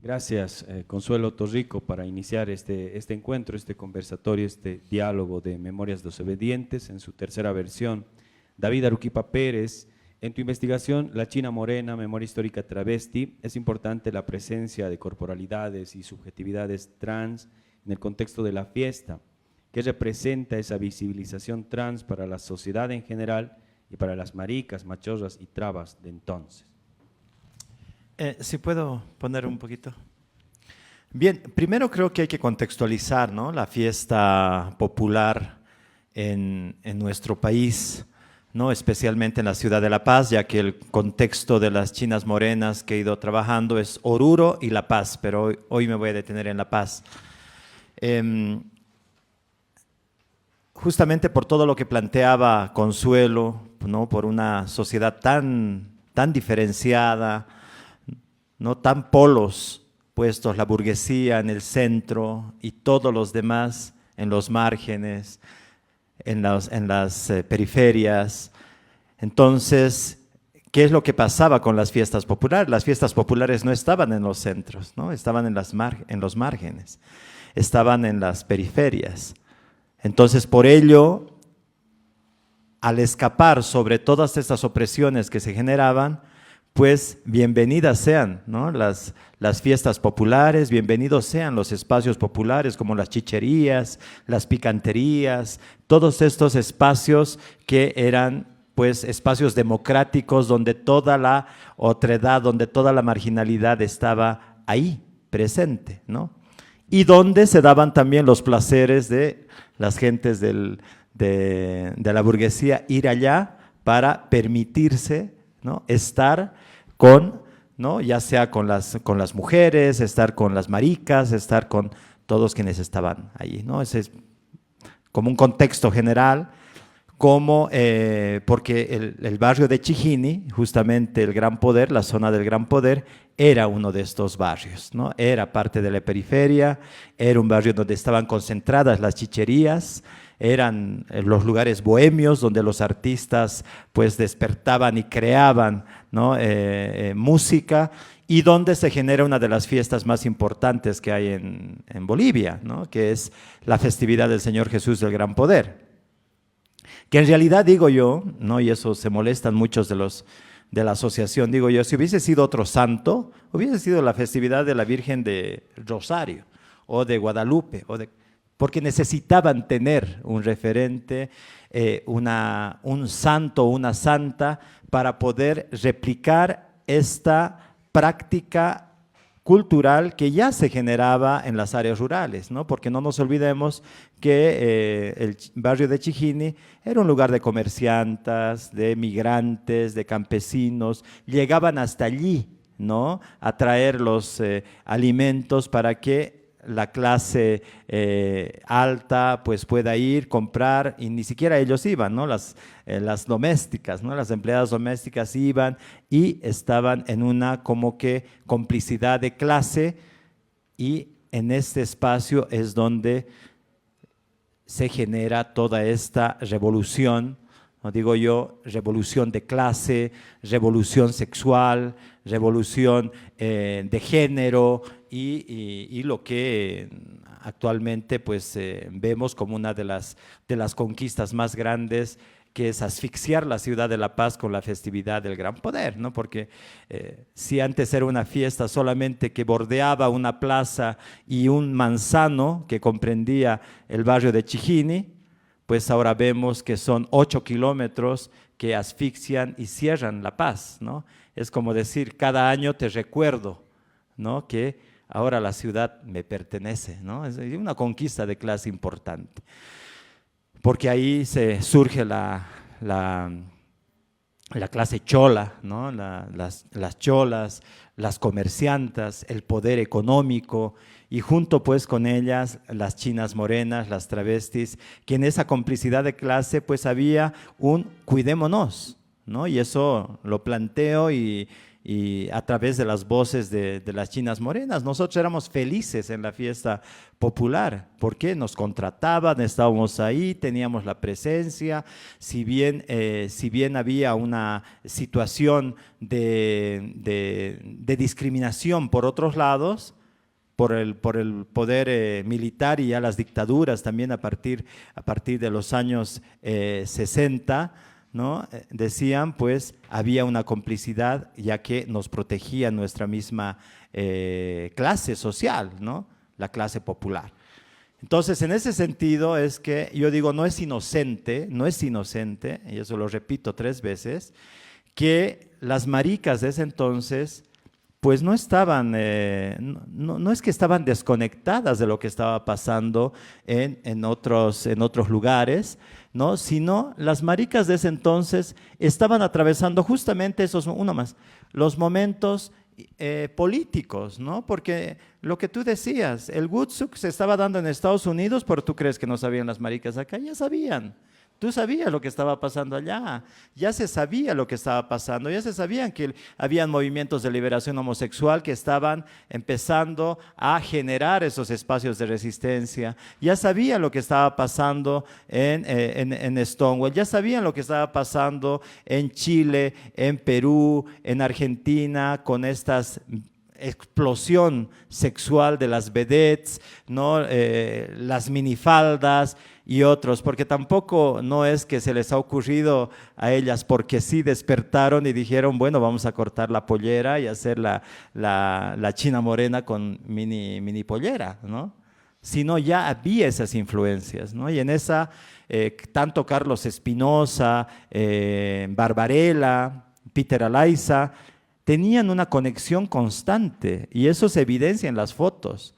Gracias, Consuelo Torrico, para iniciar este encuentro, este conversatorio, este diálogo de Memorias Desobedientes en su tercera versión. David Aruquipa Pérez, en tu investigación, La China Morena, Memoria Histórica Travesti, es importante la presencia de corporalidades y subjetividades trans en el contexto de la fiesta. ¿Qué representa esa visibilización trans para la sociedad en general y para las maricas, machorras y trabas de entonces? Si puedo poner un poquito. Bien, primero creo que hay que contextualizar, ¿no?, la fiesta popular en nuestro país, ¿no?, especialmente en la ciudad de La Paz, ya que el contexto de las chinas morenas que he ido trabajando es Oruro y La Paz, pero hoy me voy a detener en La Paz. Justamente por todo lo que planteaba Consuelo, ¿no?, por una sociedad tan diferenciada, no tan polos puestos, la burguesía en el centro y todos los demás en los márgenes, en las periferias. Entonces, ¿qué es lo que pasaba con las fiestas populares? Las fiestas populares no estaban en los centros, ¿no? Estaban en los márgenes, estaban en las periferias. Entonces, por ello, al escapar sobre todas estas opresiones que se generaban, pues bienvenidas sean, ¿no?, las fiestas populares, bienvenidos sean los espacios populares como las chicherías, las picanterías, todos estos espacios que eran pues espacios democráticos donde toda la otredad, donde toda la marginalidad estaba ahí, presente, ¿no? Y donde se daban también los placeres de las gentes de la burguesía ir allá para permitirse, ¿no?, estar con, ¿no?, ya sea con las mujeres, estar con las maricas, estar con todos quienes estaban allí, ¿no? Ese es como un contexto general, porque el barrio de Chijini, justamente el Gran Poder, la zona del Gran Poder, era uno de estos barrios, ¿no? Era parte de la periferia, era un barrio donde estaban concentradas las chicherías, eran los lugares bohemios donde los artistas pues despertaban y creaban, ¿no?, música, y donde se genera una de las fiestas más importantes que hay en Bolivia, ¿no?, que es la festividad del Señor Jesús del Gran Poder. Que en realidad digo yo, ¿no?, y eso se molestan muchos de la asociación, digo yo, si hubiese sido otro santo, hubiese sido la festividad de la Virgen de Rosario o de Guadalupe, porque necesitaban tener un referente, un santo o una santa para poder replicar esta práctica cultural que ya se generaba en las áreas rurales, ¿no? Porque no nos olvidemos que el barrio de Chijini era un lugar de comerciantes, de migrantes, de campesinos, llegaban hasta allí, ¿no?, a traer los alimentos para que la clase alta pues pueda ir, comprar, y ni siquiera ellos iban, ¿no?, las domésticas, ¿no?, las empleadas domésticas iban y estaban en una como que complicidad de clase, y en este espacio es donde se genera toda esta revolución, no digo yo, revolución de clase, revolución sexual, revolución de género y lo que actualmente pues vemos como una de las conquistas más grandes, que es asfixiar la ciudad de La Paz con la festividad del Gran Poder, ¿no? Porque si antes era una fiesta solamente que bordeaba una plaza y un manzano que comprendía el barrio de Chijini, pues ahora vemos que son 8 kilómetros que asfixian y cierran La Paz, ¿no? Es como decir, cada año te recuerdo, ¿no?, que ahora la ciudad me pertenece, ¿no? Es una conquista de clase importante, porque ahí se surge la clase chola, ¿no?, las cholas, las comerciantas, el poder económico, y junto pues con ellas las chinas morenas, las travestis, que en esa complicidad de clase pues había un cuidémonos, ¿no? Y eso lo planteo y y a través de las voces de las chinas morenas. Nosotros éramos felices en la fiesta popular, porque nos contrataban, estábamos ahí, teníamos la presencia, si bien había una situación de discriminación por otros lados, por el poder militar y ya las dictaduras también a partir de los años 60, ¿no? Decían, pues había una complicidad ya que nos protegía nuestra misma clase social, ¿no? La clase popular. Entonces, en ese sentido es que yo digo, no es inocente, y eso lo repito 3 veces, que las maricas de ese entonces pues no estaban, no es que estaban desconectadas de lo que estaba pasando en otros lugares, ¿no? Sino las maricas de ese entonces estaban atravesando justamente los momentos políticos, ¿no? Porque lo que tú decías, el Woodstock se estaba dando en Estados Unidos, pero tú crees que no sabían las maricas acá, ya sabían. Tú sabías lo que estaba pasando allá, ya se sabía lo que estaba pasando, ya se sabían que habían movimientos de liberación homosexual que estaban empezando a generar esos espacios de resistencia, ya sabían lo que estaba pasando en Stonewall, ya sabían lo que estaba pasando en Chile, en Perú, en Argentina, con estas explosión sexual de las vedettes, ¿no? Las minifaldas y otros, porque tampoco no es que se les ha ocurrido a ellas porque sí despertaron y dijeron, bueno, vamos a cortar la pollera y hacer la china morena con mini pollera, ¿no? Sino ya había esas influencias, ¿no? Y en esa, tanto Carlos Espinosa, Barbarella, Peter Alaiza, tenían una conexión constante y eso se evidencia en las fotos.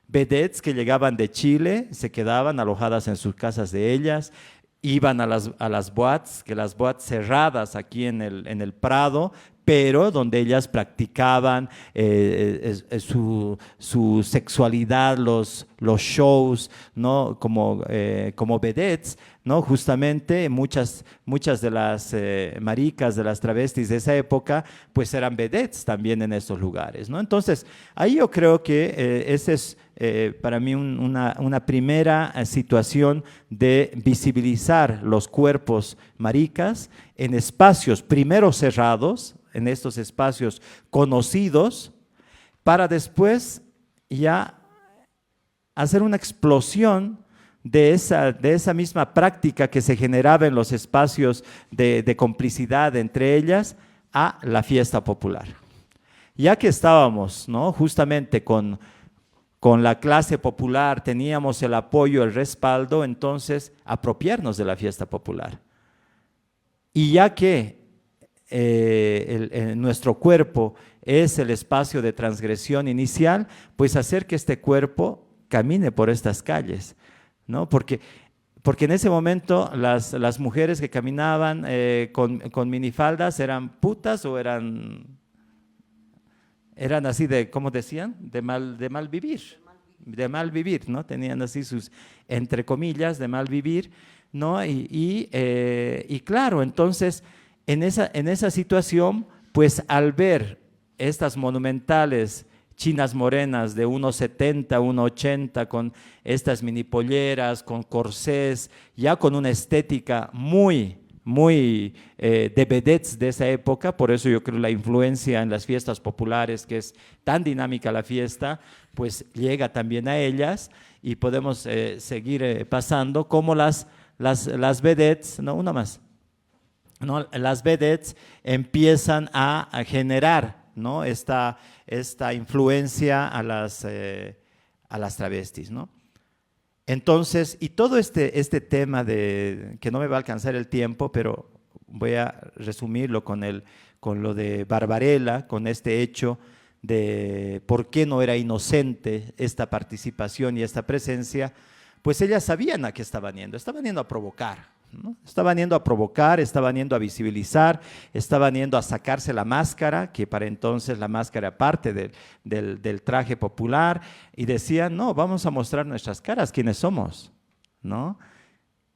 Vedettes que llegaban de Chile, se quedaban alojadas en sus casas de ellas, iban a las boates, que las boates cerradas aquí en el Prado, pero donde ellas practicaban su sexualidad, los shows, ¿no? Como vedettes, ¿no? Justamente muchas de las maricas, de las travestis de esa época, pues eran vedettes también en estos lugares, ¿no? Entonces, ahí yo creo que ese es para mí una primera situación de visibilizar los cuerpos maricas en espacios primero cerrados, en estos espacios conocidos, para después ya hacer una explosión de esa misma práctica que se generaba en los espacios de complicidad entre ellas a la fiesta popular. Ya que estábamos, ¿no? Justamente con la clase popular, teníamos el apoyo, el respaldo, entonces apropiarnos de la fiesta popular. Y ya que nuestro cuerpo es el espacio de transgresión inicial, pues hacer que este cuerpo camine por estas calles, ¿no? Porque en ese momento las mujeres que caminaban con minifaldas eran putas o eran así de, ¿cómo decían? De mal vivir, ¿no? Tenían así sus, entre comillas, de mal vivir, ¿no? Y claro, entonces, en esa situación, pues al ver estas monumentales chinas morenas de 1,70, 1,80, con estas mini polleras, con corsés, ya con una estética muy de vedettes de esa época, por eso yo creo la influencia en las fiestas populares, que es tan dinámica la fiesta, pues llega también a ellas y podemos seguir pasando como las vedettes, no, una más, ¿no? Las vedettes empiezan a generar, ¿no? esta influencia a las travestis, ¿no? Entonces, y todo este tema que no me va a alcanzar el tiempo, pero voy a resumirlo con lo de Barbarella, con este hecho de por qué no era inocente esta participación y esta presencia, pues ellas sabían a qué estaban yendo a provocar, ¿no? Estaban yendo a provocar, estaban yendo a visibilizar, estaban yendo a sacarse la máscara, que para entonces la máscara era parte del traje popular, y decían, no, vamos a mostrar nuestras caras, quiénes somos, ¿no?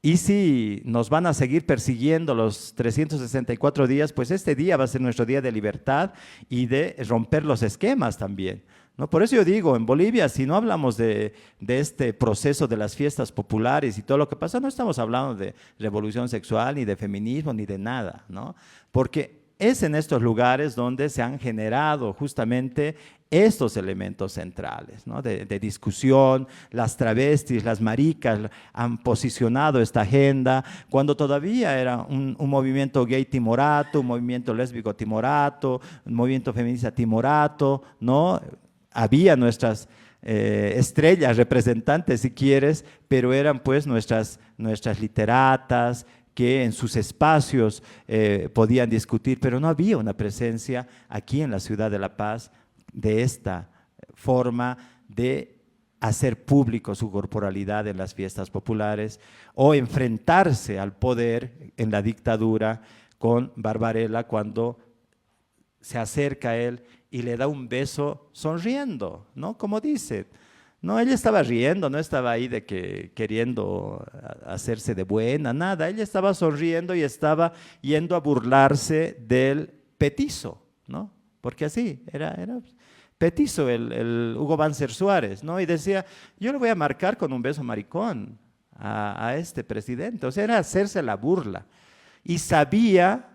Y si nos van a seguir persiguiendo los 364 días, pues este día va a ser nuestro día de libertad y de romper los esquemas también, ¿no? Por eso yo digo, en Bolivia, si no hablamos de este proceso de las fiestas populares y todo lo que pasa, no estamos hablando de revolución sexual, ni de feminismo, ni de nada, ¿no? Porque es en estos lugares donde se han generado justamente estos elementos centrales, ¿no? de discusión. Las travestis, las maricas han posicionado esta agenda cuando todavía era un movimiento gay timorato, un movimiento lésbico timorato, un movimiento feminista timorato, ¿no? Había nuestras estrellas representantes, si quieres, pero eran pues nuestras literatas, que en sus espacios podían discutir, pero no había una presencia aquí en la ciudad de La Paz de esta forma de hacer público su corporalidad en las fiestas populares o enfrentarse al poder en la dictadura con Barbarella cuando se acerca a él y le da un beso sonriendo, ¿no? Como dice. No, ella estaba riendo, no estaba ahí de que queriendo hacerse de buena, nada. Ella estaba sonriendo y estaba yendo a burlarse del petizo, ¿no? Porque así, era petizo el Hugo Banzer Suárez, ¿no? Y decía, yo le voy a marcar con un beso maricón a este presidente. O sea, era hacerse la burla. Y sabía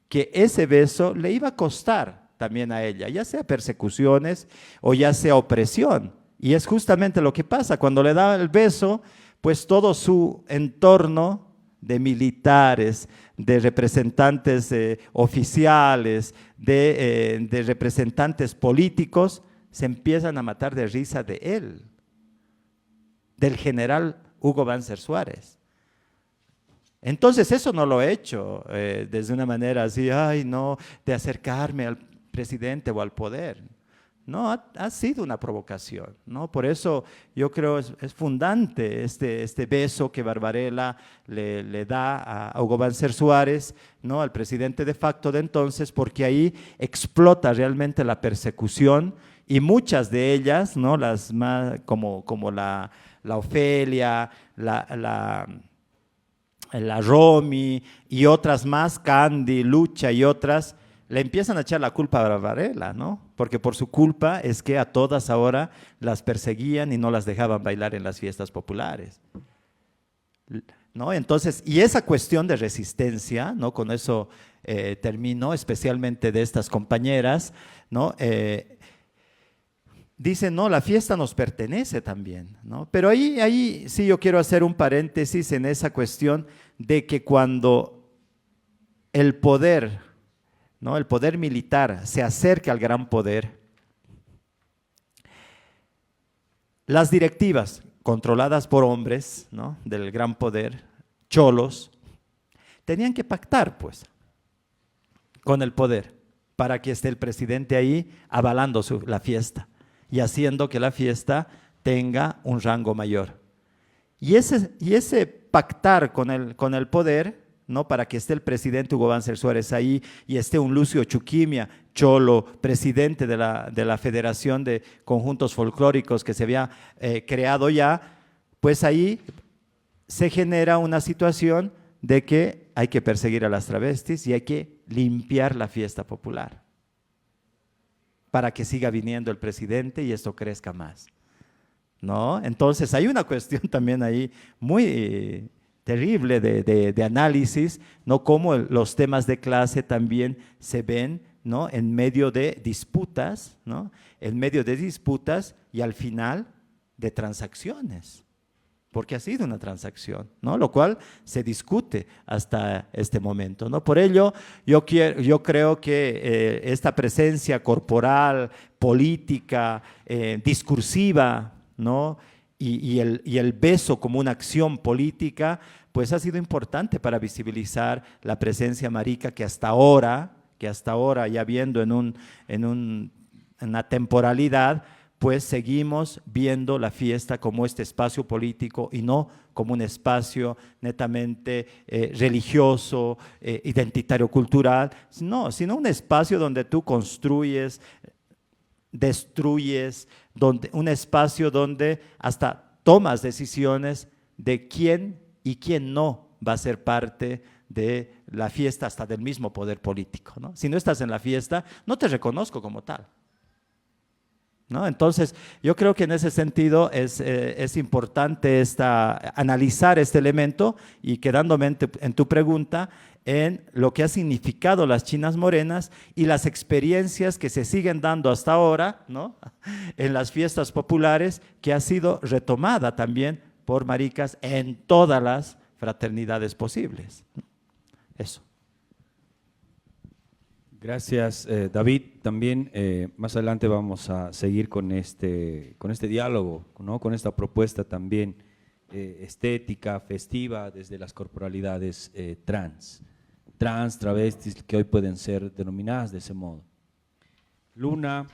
que ese beso le iba a costar también a ella, ya sea persecuciones o ya sea opresión. Y es justamente lo que pasa, cuando le da el beso, pues todo su entorno de militares, de representantes oficiales, de representantes políticos, se empiezan a matar de risa de él, del general Hugo Banzer Suárez. Entonces eso no lo he hecho desde una manera así, ay no, de acercarme al presidente o al poder. No, ha sido una provocación, ¿no? Por eso yo creo es fundante este beso que Barbarella le da a Hugo Banzer Suárez, ¿no? Al presidente de facto de entonces, porque ahí explota realmente la persecución y muchas de ellas, ¿no? Las más, como la Ofelia, la Romy y otras más, Candy, Lucha y otras, le empiezan a echar la culpa a Barbarella, ¿no? Porque por su culpa es que a todas ahora las perseguían y no las dejaban bailar en las fiestas populares, ¿no? Entonces, y esa cuestión de resistencia, ¿no? Con eso termino, especialmente de estas compañeras, ¿no? Dicen, no, la fiesta nos pertenece también, ¿no? Pero ahí sí yo quiero hacer un paréntesis en esa cuestión de que cuando el poder, ¿no? El poder militar se acerca al gran poder, las directivas controladas por hombres, ¿no? Del gran poder, cholos, tenían que pactar pues con el poder para que esté el presidente ahí avalando la fiesta y haciendo que la fiesta tenga un rango mayor. Y ese pactar con el poder, ¿no? Para que esté el presidente Hugo Banzer Suárez ahí y esté un Lucio Chuquimia, cholo, presidente de la Federación de Conjuntos Folclóricos que se había creado ya, pues ahí se genera una situación de que hay que perseguir a las travestis y hay que limpiar la fiesta popular para que siga viniendo el presidente y esto crezca más, ¿no? Entonces hay una cuestión también ahí muy terrible de análisis, ¿no? Cómo los temas de clase también se ven, ¿no? En medio de disputas, ¿no? En medio de disputas y al final de transacciones, porque ha sido una transacción, ¿no? Lo cual se discute hasta este momento, ¿no? Por ello, yo creo que esta presencia corporal, política, discursiva, ¿no? Y el beso como una acción política, pues ha sido importante para visibilizar la presencia marica que hasta ahora ya viendo en una temporalidad, pues seguimos viendo la fiesta como este espacio político y no como un espacio netamente religioso, identitario, cultural, sino un espacio donde tú construyes, destruyes, un espacio donde hasta tomas decisiones de quién y quién no va a ser parte de la fiesta hasta del mismo poder político, ¿no? Si no estás en la fiesta, no te reconozco como tal, ¿no? Entonces, yo creo que en ese sentido es importante analizar este elemento y quedándome en tu pregunta, en lo que ha significado las chinas morenas y las experiencias que se siguen dando hasta ahora, ¿no? En las fiestas populares, que ha sido retomada también por maricas en todas las fraternidades posibles. Eso. Gracias, David. También más adelante vamos a seguir con este diálogo, ¿no? Con esta propuesta también estética, festiva, desde las corporalidades trans, travestis, que hoy pueden ser denominadas de ese modo. Luna,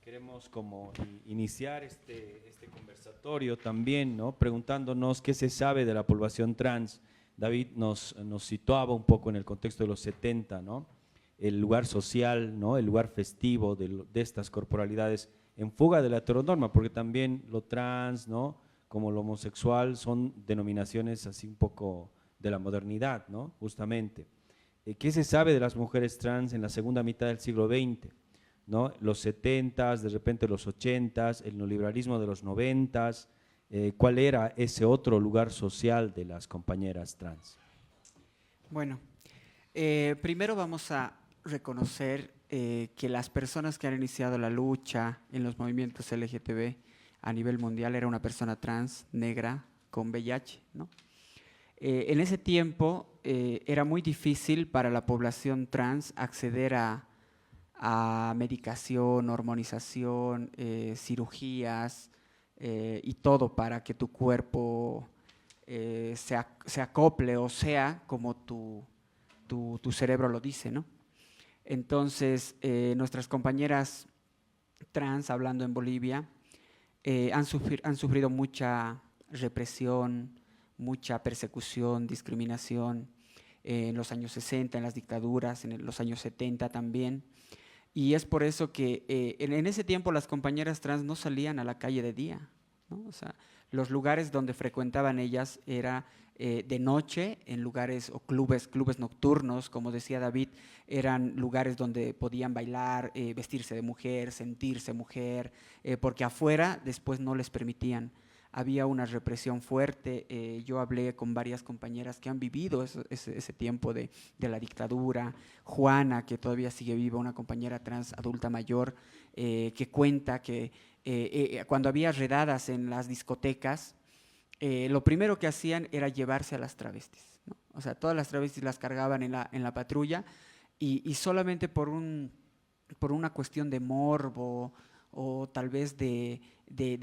queremos como iniciar este conversatorio también, ¿no? Preguntándonos qué se sabe de la población trans. David nos situaba un poco en el contexto de los 70, ¿no? El lugar social, ¿no? El lugar festivo de estas corporalidades en fuga de la heteronorma, porque también lo trans, ¿no? Como lo homosexual son denominaciones así un poco de la modernidad, ¿no? Justamente. ¿Qué se sabe de las mujeres trans en la segunda mitad del siglo XX? ¿No? Los 70s, de repente los 80s, el neoliberalismo de los 90s, ¿cuál era ese otro lugar social de las compañeras trans? Bueno, primero vamos a reconocer que las personas que han iniciado la lucha en los movimientos LGTB a nivel mundial era una persona trans, negra, con VIH, ¿no? En ese tiempo era muy difícil para la población trans acceder a medicación, hormonización, cirugías y todo para que tu cuerpo se acople o sea como tu cerebro lo dice, ¿no? Entonces, nuestras compañeras trans, hablando en Bolivia, han sufrido mucha represión, mucha persecución, discriminación en los años 60, en las dictaduras, en los años 70 también. Y es por eso que en ese tiempo las compañeras trans no salían a la calle de día, ¿no? O sea, los lugares donde frecuentaban ellas era de noche, en lugares o clubes nocturnos, como decía David, eran lugares donde podían bailar, vestirse de mujer, sentirse mujer, porque afuera después no les permitían. Había una represión fuerte. Yo hablé con varias compañeras que han vivido ese tiempo de la dictadura. Juana, que todavía sigue viva, una compañera trans adulta mayor, que cuenta que cuando había redadas en las discotecas, lo primero que hacían era llevarse a las travestis, ¿no? O sea, todas las travestis las cargaban en la patrulla y solamente por una cuestión de morbo o tal vez de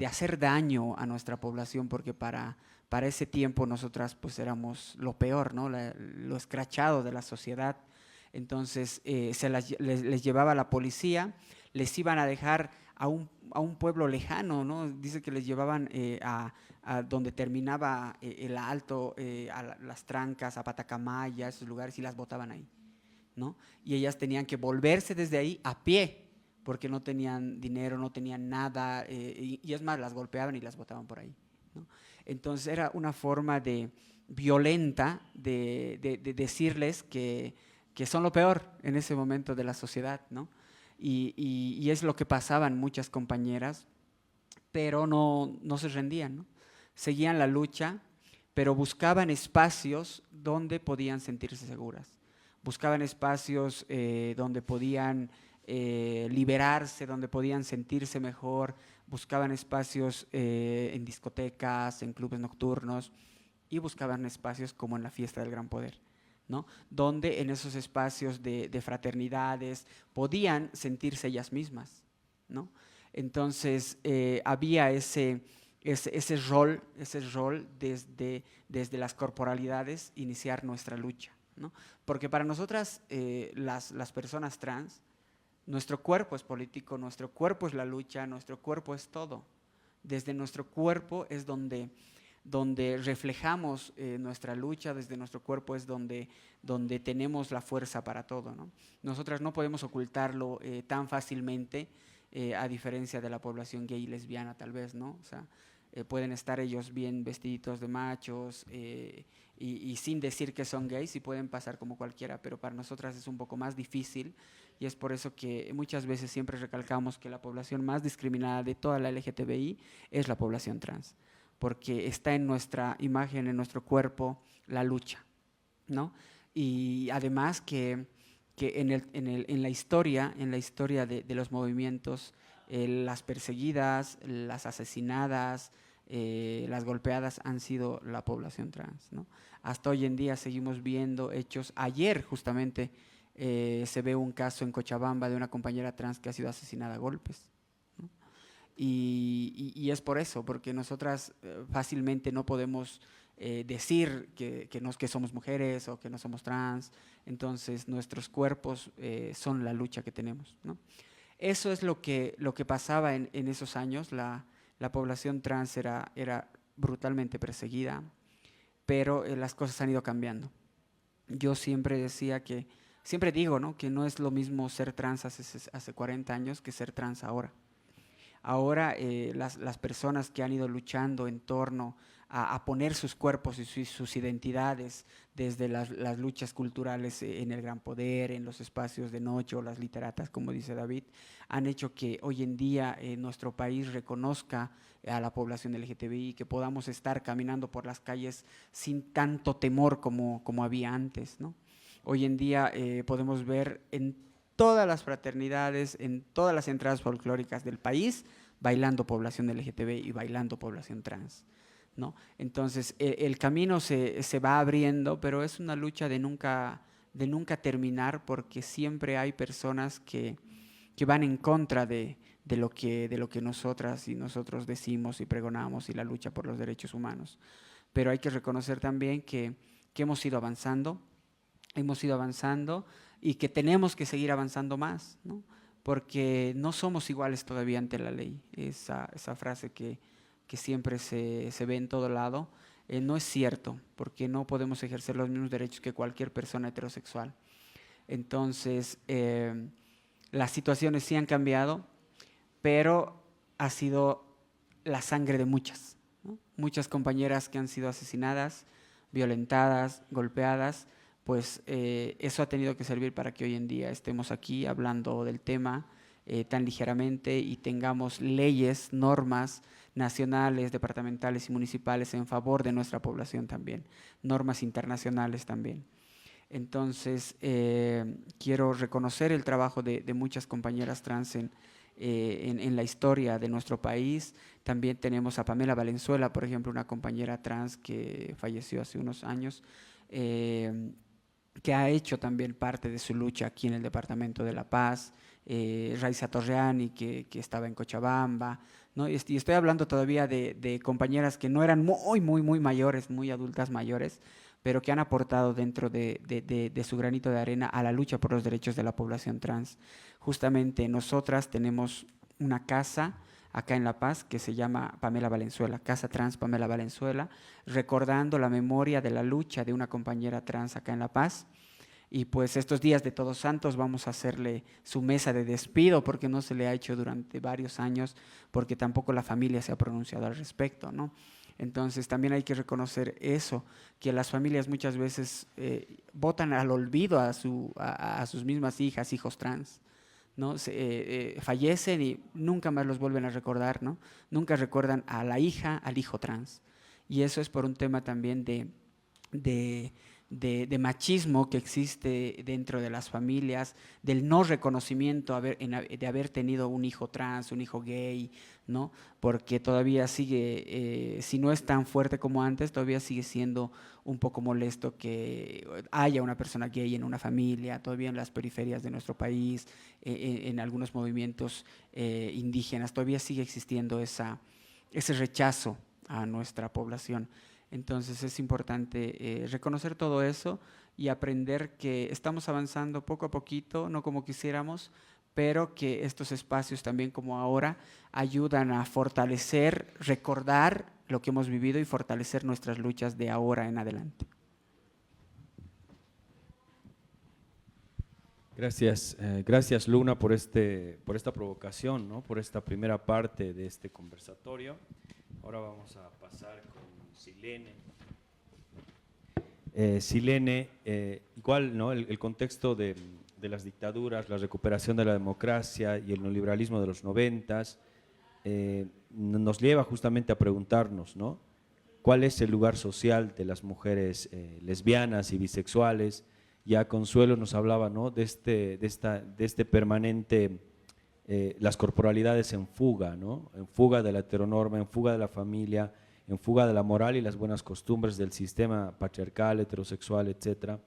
hacer daño a nuestra población, porque para ese tiempo nosotras pues éramos lo peor, ¿no? Lo escrachado de la sociedad. Entonces les llevaba la policía, les iban a dejar a un pueblo lejano, ¿no? Dice que les llevaban a donde terminaba el Alto, a las Trancas, a Patacamaya, esos lugares, y las botaban ahí, ¿no? Y ellas tenían que volverse desde ahí a pie, porque no tenían dinero, no tenían nada, y es más, las golpeaban y las botaban por ahí, ¿no? Entonces era una forma violenta de decirles que son lo peor en ese momento de la sociedad, ¿no? Y es lo que pasaban muchas compañeras, pero no se rendían, ¿no? Seguían la lucha, pero buscaban espacios donde podían sentirse seguras. Buscaban espacios donde podían liberarse, donde podían sentirse mejor. Buscaban espacios en discotecas, en clubes nocturnos, y buscaban espacios como en la Fiesta del Gran Poder, ¿no? Donde en esos espacios de fraternidades podían sentirse ellas mismas, ¿no? Entonces había ese rol desde las corporalidades iniciar nuestra lucha, ¿no? Porque para nosotras, las personas trans, nuestro cuerpo es político, nuestro cuerpo es la lucha, nuestro cuerpo es todo. Desde nuestro cuerpo es donde reflejamos nuestra lucha, desde nuestro cuerpo es donde tenemos la fuerza para todo, ¿no? Nosotras no podemos ocultarlo tan fácilmente, a diferencia de la población gay y lesbiana tal vez, ¿no? O sea, pueden estar ellos bien vestiditos de machos y sin decir que son gays y pueden pasar como cualquiera, pero para nosotras es un poco más difícil y es por eso que muchas veces siempre recalcamos que la población más discriminada de toda la LGTBI es la población trans, porque está en nuestra imagen, en nuestro cuerpo, la lucha, ¿no? Y además que en la historia de los movimientos, las perseguidas, las asesinadas, las golpeadas han sido la población trans, ¿no? Hasta hoy en día seguimos viendo hechos. Ayer justamente se ve un caso en Cochabamba de una compañera trans que ha sido asesinada a golpes, ¿no? Y es por eso, porque nosotras fácilmente no podemos decir que somos mujeres o que no somos trans, entonces nuestros cuerpos son la lucha que tenemos, ¿no? Eso es lo que pasaba en esos años. La población trans era brutalmente perseguida, pero las cosas han ido cambiando. Yo siempre decía siempre digo, ¿no?, que no es lo mismo ser trans hace 40 años que ser trans ahora. Ahora las personas que han ido luchando en torno a poner sus cuerpos y sus identidades desde las luchas culturales en el Gran Poder, en los espacios de noche o las literatas, como dice David, han hecho que hoy en día nuestro país reconozca a la población LGTBI, que podamos estar caminando por las calles sin tanto temor como había antes, ¿no? Hoy en día podemos ver en todas las fraternidades, en todas las entradas folclóricas del país, bailando población LGTBI y bailando población trans, ¿no? Entonces, el camino se va abriendo, pero es una lucha de nunca terminar, porque siempre hay personas que van en contra de lo que nosotras y nosotros decimos y pregonamos y la lucha por los derechos humanos. Pero hay que reconocer también que hemos ido avanzando y que tenemos que seguir avanzando más, ¿no? Porque no somos iguales todavía ante la ley. Esa frase que siempre se ve en todo lado, no es cierto, porque no podemos ejercer los mismos derechos que cualquier persona heterosexual. Entonces, las situaciones sí han cambiado, pero ha sido la sangre de muchas, ¿no? Muchas compañeras que han sido asesinadas, violentadas, golpeadas, pues eso ha tenido que servir para que hoy en día estemos aquí hablando del tema tan ligeramente y tengamos leyes, normas nacionales, departamentales y municipales en favor de nuestra población también, normas internacionales también. Entonces, quiero reconocer el trabajo de muchas compañeras trans en la historia de nuestro país. También tenemos a Pamela Valenzuela, por ejemplo, una compañera trans que falleció hace unos años, que ha hecho también parte de su lucha aquí en el Departamento de La Paz, Raiza Torreani, que estaba en Cochabamba, ¿no? Y estoy hablando todavía de compañeras que no eran muy mayores, muy adultas mayores, pero que han aportado dentro de su granito de arena a la lucha por los derechos de la población trans. Justamente nosotras tenemos una casa acá en La Paz que se llama Pamela Valenzuela, Casa Trans Pamela Valenzuela, recordando la memoria de la lucha de una compañera trans acá en La Paz. Y pues estos días de Todos Santos vamos a hacerle su mesa de despido, porque no se le ha hecho durante varios años, porque tampoco la familia se ha pronunciado al respecto, ¿no? Entonces también hay que reconocer eso, que las familias muchas veces botan al olvido a sus mismas hijas, hijos trans, ¿no? Fallecen y nunca más los vuelven a recordar, ¿no? Nunca recuerdan a la hija, al hijo trans. Y eso es por un tema también de machismo que existe dentro de las familias, del no reconocimiento de haber tenido un hijo trans, un hijo gay, ¿no? Porque todavía sigue, si no es tan fuerte como antes, todavía sigue siendo un poco molesto que haya una persona gay en una familia, todavía en las periferias de nuestro país, en algunos movimientos indígenas, todavía sigue existiendo ese rechazo a nuestra población. Entonces es importante reconocer todo eso y aprender que estamos avanzando poco a poquito, no como quisiéramos, pero que estos espacios también como ahora ayudan a fortalecer, recordar lo que hemos vivido y fortalecer nuestras luchas de ahora en adelante. Gracias Luna por esta provocación, ¿no? Por esta primera parte de este conversatorio. Ahora vamos a pasar con Silene. Silene, igual, ¿no? El contexto de las dictaduras, la recuperación de la democracia y el neoliberalismo de los 90s nos lleva justamente a preguntarnos, ¿no? ¿Cuál es el lugar social de las mujeres lesbianas y bisexuales? Ya Consuelo nos hablaba, ¿no? de este permanente, las corporalidades en fuga, ¿no? En fuga de la heteronorma, en fuga de la familia, en fuga de la moral y las buenas costumbres del sistema patriarcal, heterosexual, etcétera.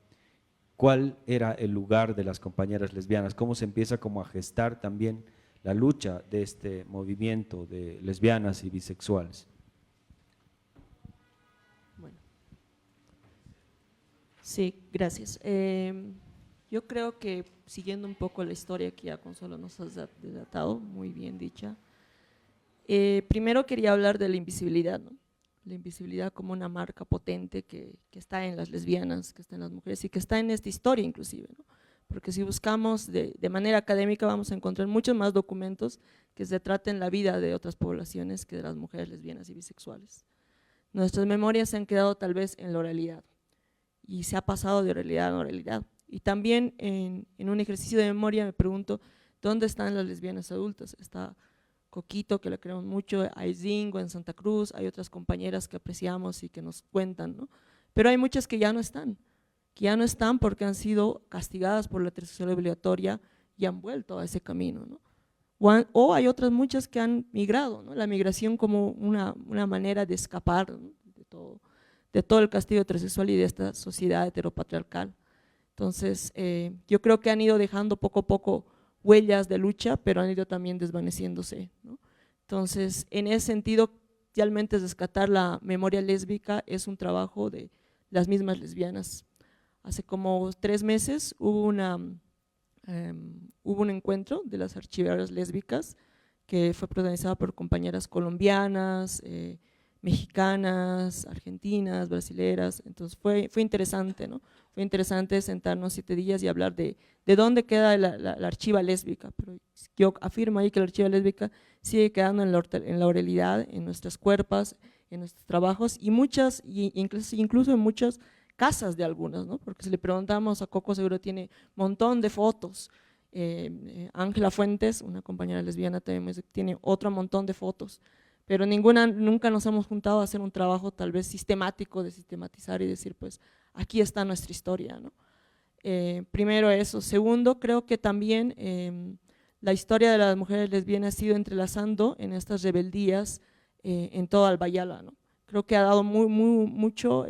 ¿Cuál era el lugar de las compañeras lesbianas? ¿Cómo se empieza como a gestar también la lucha de este movimiento de lesbianas y bisexuales? Bueno, sí, gracias. Yo creo que siguiendo un poco la historia que ya Consuelo nos has relatado, muy bien dicha, primero quería hablar de la invisibilidad, ¿no? La invisibilidad como una marca potente que está en las lesbianas, que está en las mujeres y que está en esta historia inclusive, ¿no? Porque si buscamos de manera académica vamos a encontrar muchos más documentos que se traten la vida de otras poblaciones que de las mujeres lesbianas y bisexuales. Nuestras memorias se han quedado tal vez en la oralidad y se ha pasado de oralidad a oralidad. Y también en un ejercicio de memoria me pregunto, ¿dónde están las lesbianas adultas? Está Coquito, que la queremos mucho, hay Zingo en Santa Cruz, hay otras compañeras que apreciamos y que nos cuentan, ¿no? Pero hay muchas que ya no están porque han sido castigadas por la heterosexualidad obligatoria y han vuelto a ese camino, ¿no? O hay otras muchas que han migrado, ¿no? La migración como una manera de escapar, ¿no? de todo el castigo heterosexual y de esta sociedad heteropatriarcal. Entonces, yo creo que han ido dejando poco a poco huellas de lucha, pero han ido también desvaneciéndose, ¿no? Entonces, en ese sentido, realmente rescatar la memoria lésbica es un trabajo de las mismas lesbianas. Hace como 3 meses hubo un encuentro de las archiveras lésbicas que fue protagonizado por compañeras colombianas, mexicanas, argentinas, brasileras. Entonces fue interesante, ¿no? Fue interesante sentarnos 7 días y hablar de dónde queda la archiva lésbica, pero yo afirmo ahí que la archiva lésbica sigue quedando en la oralidad, en nuestras cuerpos, en nuestros trabajos y incluso en muchas casas de algunas, ¿no? Porque si le preguntamos a Coco seguro tiene un montón de fotos. Ángela Fuentes, una compañera lesbiana, también tiene otro montón de fotos, pero nunca nos hemos juntado a hacer un trabajo tal vez sistemático de sistematizar y decir, pues, aquí está nuestra historia, ¿no? Primero eso. Segundo, creo que también la historia de las mujeres lesbianas ha ido entrelazando en estas rebeldías en toda Albayala, ¿no? Creo que ha dado mucho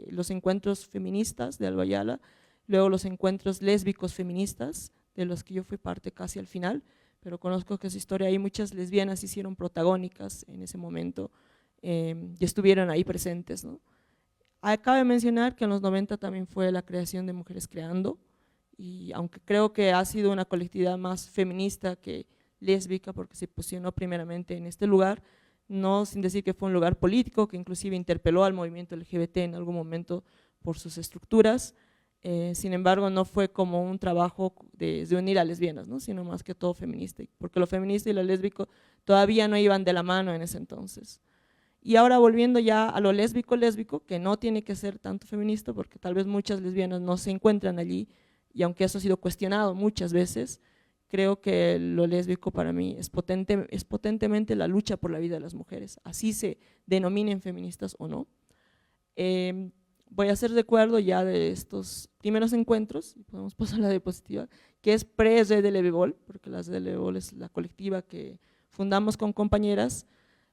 los encuentros feministas de Albayala, luego los encuentros lésbicos feministas, de los que yo fui parte casi al final, pero conozco que esa historia, hay muchas lesbianas hicieron protagónicas en ese momento y estuvieron ahí presentes, ¿no? Cabe mencionar que en los 90 también fue la creación de Mujeres Creando, y aunque creo que ha sido una colectividad más feminista que lésbica, porque se posicionó primeramente en este lugar, no sin decir que fue un lugar político, que inclusive interpeló al movimiento LGBT en algún momento por sus estructuras, sin embargo no fue como un trabajo de unir a lesbianas, ¿no? Sino más que todo feminista, porque lo feminista y lo lésbico todavía no iban de la mano en ese entonces. Y ahora volviendo ya a lo lésbico, que no tiene que ser tanto feminista, porque tal vez muchas lesbianas no se encuentran allí, y aunque eso ha sido cuestionado muchas veces, creo que lo lésbico para mí es potentemente la lucha por la vida de las mujeres, así se denominen feministas o no. Voy a hacer recuerdo ya de estos primeros encuentros, podemos pasar a la diapositiva, que es pre-Red de Levebol, porque la Red de Levebol es la colectiva que fundamos con compañeras,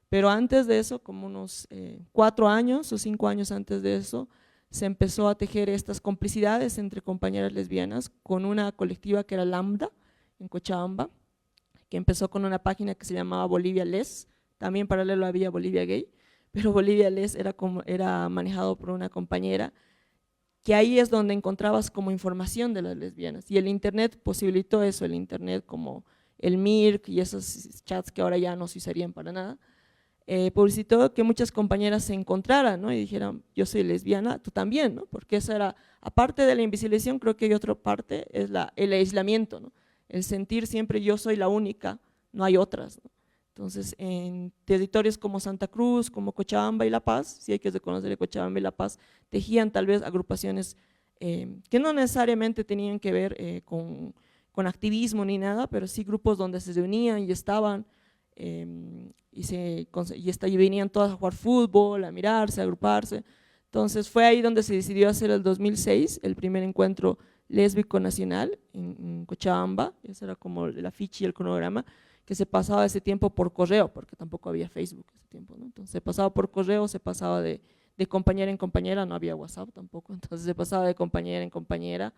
pero antes de eso, como unos 4 años o 5 años antes de eso, se empezó a tejer estas complicidades entre compañeras lesbianas con una colectiva que era Lambda, en Cochabamba, que empezó con una página que se llamaba Bolivia Les, también paralelo había Bolivia Gay, pero Bolivia Les era manejado por una compañera, que ahí es donde encontrabas como información de las lesbianas, y el internet posibilitó eso, el internet como el Mirk y esos chats que ahora ya no se usarían para nada, publicitó que muchas compañeras se encontraran, ¿no? Y dijeran, yo soy lesbiana, tú también, ¿no? Porque esa era, aparte de la invisibilización, creo que hay otra parte, es el aislamiento, ¿no? El sentir siempre yo soy la única, no hay otras, ¿no? Entonces, en territorios como Santa Cruz, como Cochabamba y La Paz, sí hay que reconocer que Cochabamba y La Paz tejían tal vez agrupaciones que no necesariamente tenían que ver con activismo ni nada, pero sí grupos donde se reunían y estaban y venían todas a jugar fútbol, a mirarse, a agruparse. Entonces fue ahí donde se decidió hacer el 2006 el primer encuentro lésbico nacional en Cochabamba. Ese era como el afiche y el cronograma, que se pasaba ese tiempo por correo, porque tampoco había Facebook ese tiempo, ¿no? Entonces se pasaba por correo, se pasaba de compañera en compañera, no había WhatsApp tampoco, entonces se pasaba de compañera en compañera.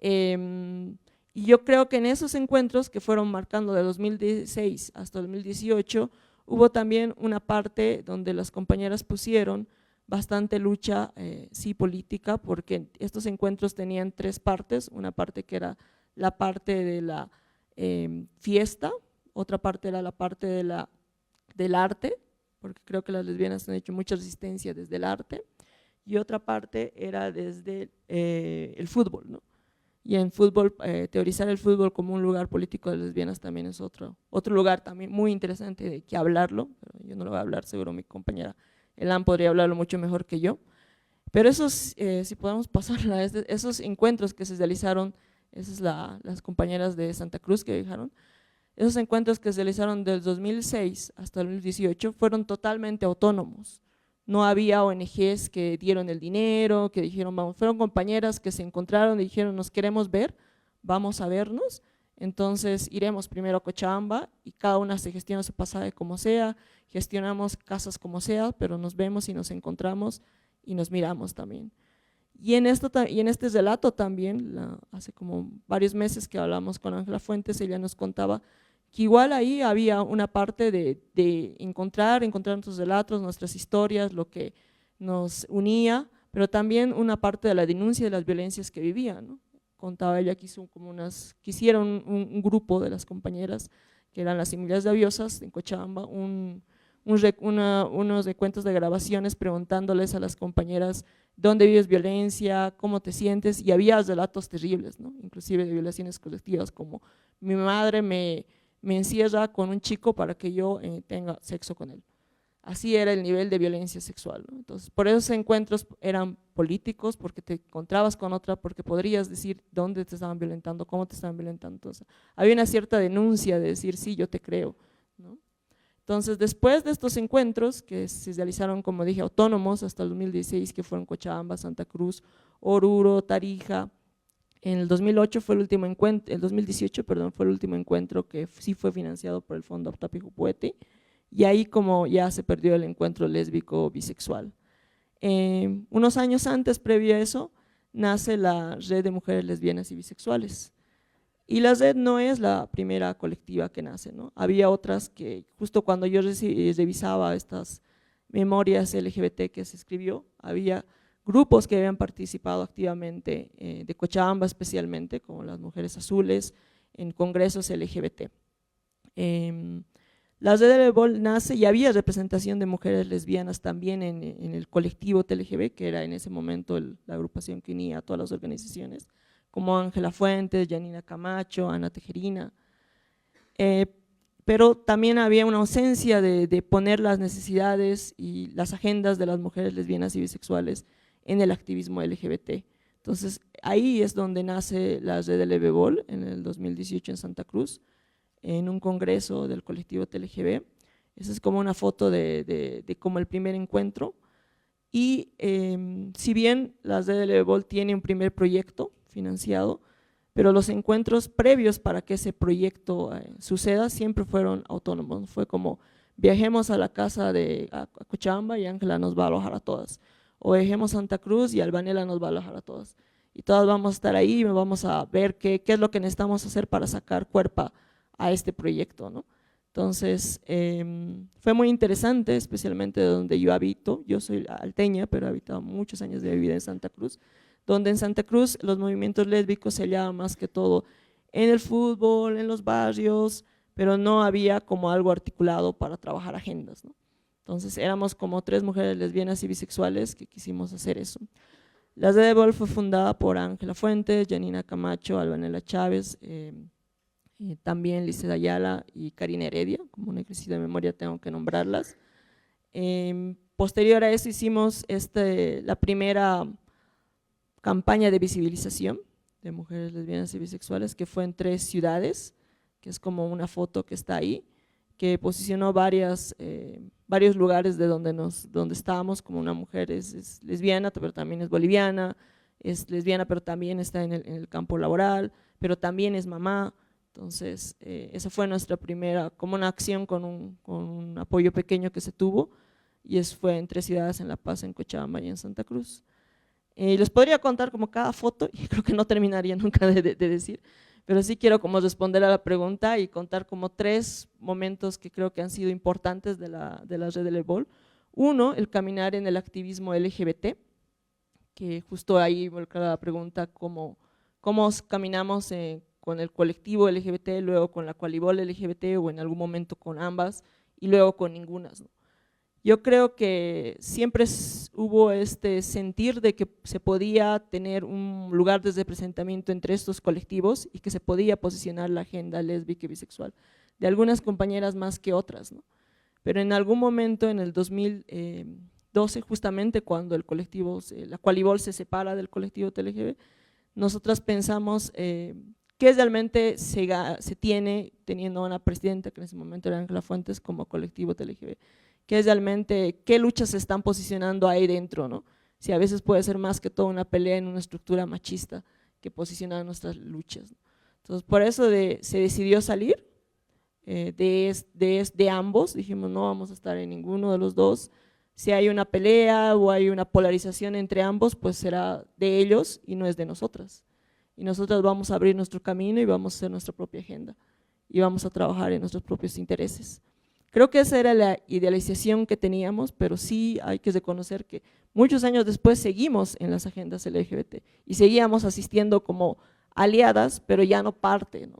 Y yo creo que en esos encuentros que fueron marcando de 2016 hasta 2018, hubo también una parte donde las compañeras pusieron bastante lucha, sí, política, porque estos encuentros tenían tres partes: una parte que era la parte de la fiesta, otra parte era la parte del arte, porque creo que las lesbianas han hecho mucha resistencia desde el arte, y otra parte era desde el fútbol, ¿no? Y en fútbol, teorizar el fútbol como un lugar político de lesbianas también es otro lugar también muy interesante de que hablarlo, pero yo no lo voy a hablar, seguro mi compañera Elan podría hablarlo mucho mejor que yo. Pero esos, si podemos pasar a esos encuentros que se realizaron, esas las compañeras de Santa Cruz que dijeron, esos encuentros que se realizaron del 2006 hasta el 2018 fueron totalmente autónomos. No había ONGs que dieron el dinero, que dijeron vamos, fueron compañeras que se encontraron y dijeron nos queremos ver, vamos a vernos, entonces iremos primero a Cochabamba y cada una se gestiona su pasaje como sea, gestionamos casas como sea, pero nos vemos y nos encontramos y nos miramos también. Y en este relato también, hace como varios meses que hablamos con Ángela Fuentes, ella nos contaba que igual ahí había una parte de encontrar nuestros relatos, nuestras historias, lo que nos unía, pero también una parte de la denuncia de las violencias que vivían, ¿no? Contaba ella que hicieron un grupo de las compañeras, que eran las Semillas de Aviosas en Cochabamba, unos recuentos de grabaciones preguntándoles a las compañeras dónde vives violencia, cómo te sientes, y había relatos terribles, ¿no? Inclusive de violaciones colectivas, como mi madre me encierra con un chico para que yo tenga sexo con él. Así era el nivel de violencia sexual, ¿no? Entonces, por esos encuentros eran políticos, porque te encontrabas con otra, porque podrías decir dónde te estaban violentando, cómo te estaban violentando. Entonces, había una cierta denuncia de decir, sí, yo te creo, ¿no? Entonces, después de estos encuentros, que se realizaron, como dije, autónomos hasta el 2016, que fueron Cochabamba, Santa Cruz, Oruro, Tarija. En el 2008 fue el último encuentro, el 2018, perdón, fue el último encuentro que sí fue financiado por el Fondo Aptapi Jupuete, y ahí como ya se perdió el encuentro lésbico bisexual. Unos años antes, previo a eso, nace la Red de Mujeres Lesbianas y Bisexuales. Y la red no es la primera colectiva que nace, ¿no? Había otras que justo cuando yo revisaba estas memorias LGBT que se escribió, había grupos que habían participado activamente, de Cochabamba especialmente, como las Mujeres Azules, en congresos LGBT. La red de Lebol nace y había representación de mujeres lesbianas también en el colectivo TLGB, que era en ese momento la agrupación que unía a todas las organizaciones, como Ángela Fuentes, Janina Camacho, Ana Tejerina. Pero también había una ausencia de poner las necesidades y las agendas de las mujeres lesbianas y bisexuales en el activismo LGBT. Entonces, ahí es donde nace la red de Lebebol en el 2018 en Santa Cruz, en un congreso del colectivo TLGB. Esa es como una foto de como el primer encuentro. Y si bien la red de Lebebol tiene un primer proyecto financiado, pero los encuentros previos para que ese proyecto suceda siempre fueron autónomos. Fue como, viajemos a la casa a Cochabamba y Ángela nos va a alojar a todas, o viajemos a Santa Cruz y Albanela nos va a alojar a todas, y todas vamos a estar ahí y vamos a ver qué es lo que necesitamos hacer para sacar cuerpo a este proyecto, ¿no? Entonces, fue muy interesante, especialmente de donde yo habito. Yo soy alteña, pero he habitado muchos años de mi vida en Santa Cruz, donde en Santa Cruz los movimientos lésbicos se hallaban más que todo en el fútbol, en los barrios, pero no había como algo articulado para trabajar agendas, ¿no? Entonces éramos como 3 mujeres lesbianas y bisexuales que quisimos hacer eso. La red de Lebebol fue fundada por Ángela Fuentes, Janina Camacho, Albanela Chávez, también Liceda Ayala y Karina Heredia, como un ejercicio de memoria tengo que nombrarlas. Posterior a eso hicimos la primera campaña de visibilización de mujeres lesbianas y bisexuales, que fue en 3 ciudades, que es como una foto que está ahí, que posicionó varios lugares de donde estábamos, como una mujer es lesbiana, pero también es boliviana, es lesbiana, pero también está en el campo laboral, pero también es mamá. Entonces, esa fue nuestra primera, como una acción con un apoyo pequeño que se tuvo, y fue en 3 ciudades, en La Paz, en Cochabamba y en Santa Cruz. Les podría contar como cada foto, y creo que no terminaría nunca de decir, pero sí quiero como responder a la pregunta y contar como 3 momentos que creo que han sido importantes de la red del EBOL. Uno, el caminar en el activismo LGBT, que justo ahí volca la pregunta cómo caminamos con el colectivo LGBT, luego con la Qualibol LGBT o en algún momento con ambas y luego con ninguna, ¿no? Yo creo que siempre hubo este sentir de que se podía tener un lugar de representamiento entre estos colectivos y que se podía posicionar la agenda lésbica y bisexual, de algunas compañeras más que otras, ¿no? Pero en algún momento, en el 2012, justamente cuando el colectivo, la Qualibol se separa del colectivo TLGB, nosotras pensamos qué realmente se tiene, teniendo una presidenta que en ese momento era Ángela Fuentes, como colectivo TLGB, que es realmente qué luchas se están posicionando ahí dentro, ¿no? Si a veces puede ser más que todo una pelea en una estructura machista que posiciona nuestras luchas, ¿no? Entonces, por eso se decidió salir de ambos, dijimos no vamos a estar en ninguno de los dos. Si hay una pelea o hay una polarización entre ambos, pues será de ellos y no es de nosotras. Y nosotras vamos a abrir nuestro camino y vamos a hacer nuestra propia agenda y vamos a trabajar en nuestros propios intereses. Creo que esa era la idealización que teníamos, pero sí hay que reconocer que muchos años después seguimos en las agendas LGBT y seguíamos asistiendo como aliadas, pero ya no parte, ¿no?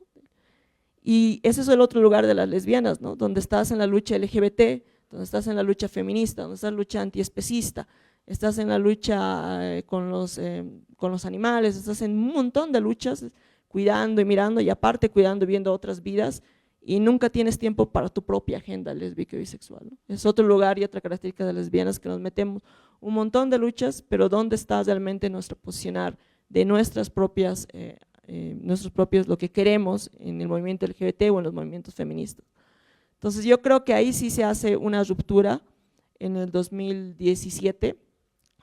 Y ese es el otro lugar de las lesbianas, ¿no? Donde estás en la lucha LGBT, donde estás en la lucha feminista, donde estás en la lucha antiespecista, estás en la lucha con los animales, estás en un montón de luchas, cuidando y mirando, y aparte cuidando y viendo otras vidas, y nunca tienes tiempo para tu propia agenda lésbica y bisexual, ¿no? Es otro lugar y otra característica de lesbianas, que nos metemos un montón de luchas, pero ¿dónde está realmente nuestro posicionar de nuestros propios, lo que queremos en el movimiento LGBT o en los movimientos feministas? Entonces yo creo que ahí sí se hace una ruptura en el 2017,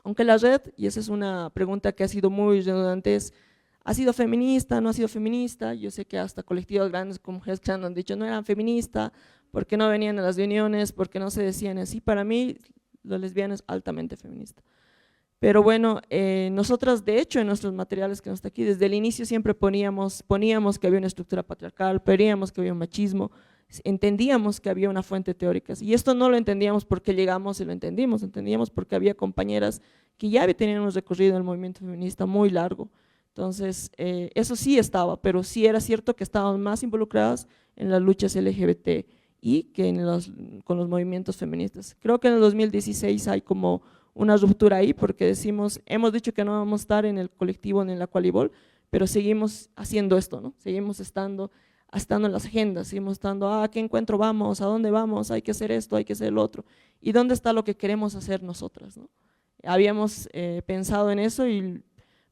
aunque la red, y esa es una pregunta que ha sido muy redundante, ¿ha sido feminista? ¿No ha sido feminista? Yo sé que hasta colectivos grandes como mujeres que han dicho no eran feministas, porque no venían a las reuniones, porque no se decían así. Para mí, los lesbianos altamente feministas. Pero bueno, nosotras de hecho en nuestros materiales que no está aquí, desde el inicio siempre poníamos que había una estructura patriarcal, poníamos que había un machismo, entendíamos que había una fuente teórica, y esto no lo entendíamos porque llegamos y lo entendíamos porque había compañeras que ya tenían un recorrido en el movimiento feminista muy largo. Entonces, eso sí estaba, pero sí era cierto que estábamos más involucradas en las luchas LGBT y que con los movimientos feministas. Creo que en el 2016 hay como una ruptura ahí, porque hemos dicho que no vamos a estar en el colectivo ni en la Qualibol, pero seguimos haciendo esto, ¿no? Seguimos estando en las agendas, seguimos estando, ¿a qué encuentro vamos? ¿A dónde vamos? Hay que hacer esto, hay que hacer lo otro. ¿Y dónde está lo que queremos hacer nosotras, ¿no? Habíamos pensado en eso y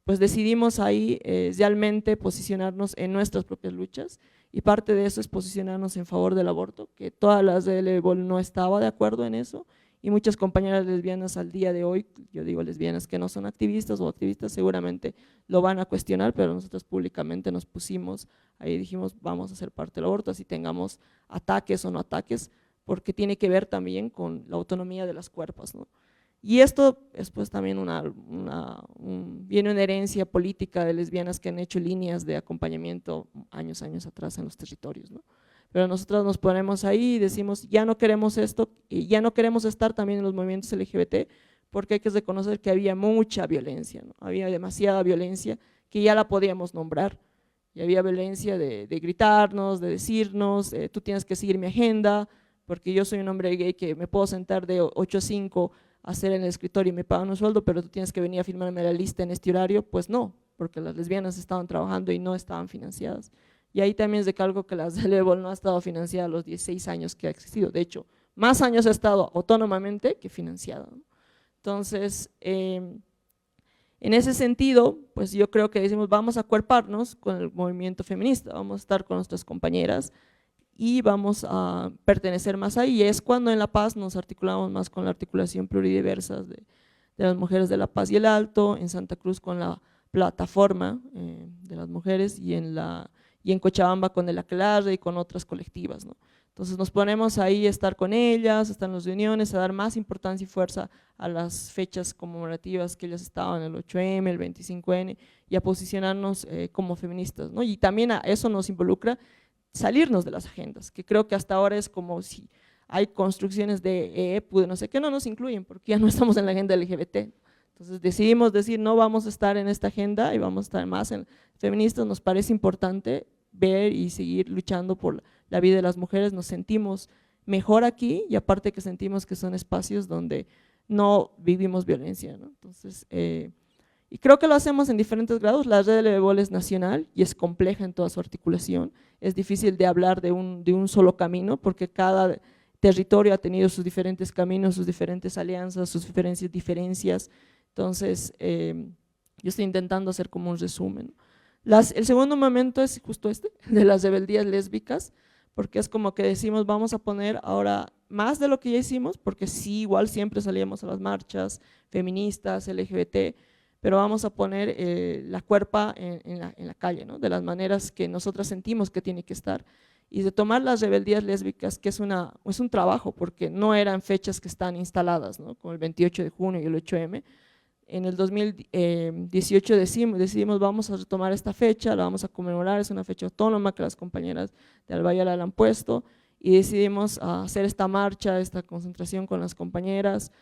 pues decidimos ahí realmente posicionarnos en nuestras propias luchas, y parte de eso es posicionarnos en favor del aborto, que todas las de LBOL no estaba de acuerdo en eso, y muchas compañeras lesbianas al día de hoy, yo digo lesbianas que no son activistas o activistas, seguramente lo van a cuestionar, pero nosotros públicamente nos pusimos, ahí dijimos vamos a ser parte del aborto, así tengamos ataques o no ataques, porque tiene que ver también con la autonomía de las cuerpos, ¿no? Y esto es pues también viene una herencia política de lesbianas que han hecho líneas de acompañamiento años atrás en los territorios, ¿no? Pero nosotros nos ponemos ahí y decimos ya no queremos esto, y ya no queremos estar también en los movimientos LGBT, porque hay que reconocer que había mucha violencia, ¿no? Había demasiada violencia que ya la podíamos nombrar, y había violencia de gritarnos, de decirnos tú tienes que seguir mi agenda, porque yo soy un hombre gay que me puedo sentar de 8 a 5 hacer en el escritorio y me pagan un sueldo, pero tú tienes que venir a firmarme la lista en este horario. Pues no, porque las lesbianas estaban trabajando y no estaban financiadas. Y ahí también recalco que la CELEBOL no ha estado financiada los 16 años que ha existido, de hecho, más años ha estado autónomamente que financiada, ¿no? Entonces, en ese sentido, pues yo creo que decimos vamos a acuerparnos con el movimiento feminista, vamos a estar con nuestras compañeras y vamos a pertenecer más ahí. Y es cuando en La Paz nos articulamos más con la articulación pluridiversa de las mujeres de La Paz y el Alto, en Santa Cruz con la plataforma de las mujeres y en Cochabamba con el Aquelarre y con otras colectivas, ¿no? Entonces nos ponemos ahí a estar con ellas, a estar en las reuniones, a dar más importancia y fuerza a las fechas conmemorativas que ellas estaban, el 8M, el 25N, y a posicionarnos como feministas, ¿no? Y también a eso nos involucra salirnos de las agendas, que creo que hasta ahora es como si hay construcciones de EEPU, de no sé qué, no nos incluyen porque ya no estamos en la agenda LGBT. Entonces decidimos decir no vamos a estar en esta agenda y vamos a estar más en feministas. Nos parece importante ver y seguir luchando por la vida de las mujeres, nos sentimos mejor aquí y aparte que sentimos que son espacios donde no vivimos violencia, ¿no? Entonces, y creo que lo hacemos en diferentes grados. La red de LBBOL es nacional y es compleja en toda su articulación, es difícil de hablar de un solo camino porque cada territorio ha tenido sus diferentes caminos, sus diferentes alianzas, sus diferencias. Entonces, yo estoy intentando hacer como un resumen. El segundo momento es justo este, de las rebeldías lésbicas, porque es como que decimos vamos a poner ahora más de lo que ya hicimos, porque sí, igual siempre salíamos a las marchas feministas, LGBT, pero vamos a poner la cuerpa en la calle, ¿no? De las maneras que nosotras sentimos que tiene que estar, y de tomar las rebeldías lésbicas, que es un trabajo, porque no eran fechas que están instaladas, ¿no? Como el 28 de junio y el 8M. En el 2018 decidimos vamos a retomar esta fecha, la vamos a conmemorar, es una fecha autónoma que las compañeras de Albayala la han puesto, y decidimos hacer esta marcha, esta concentración con las compañeras,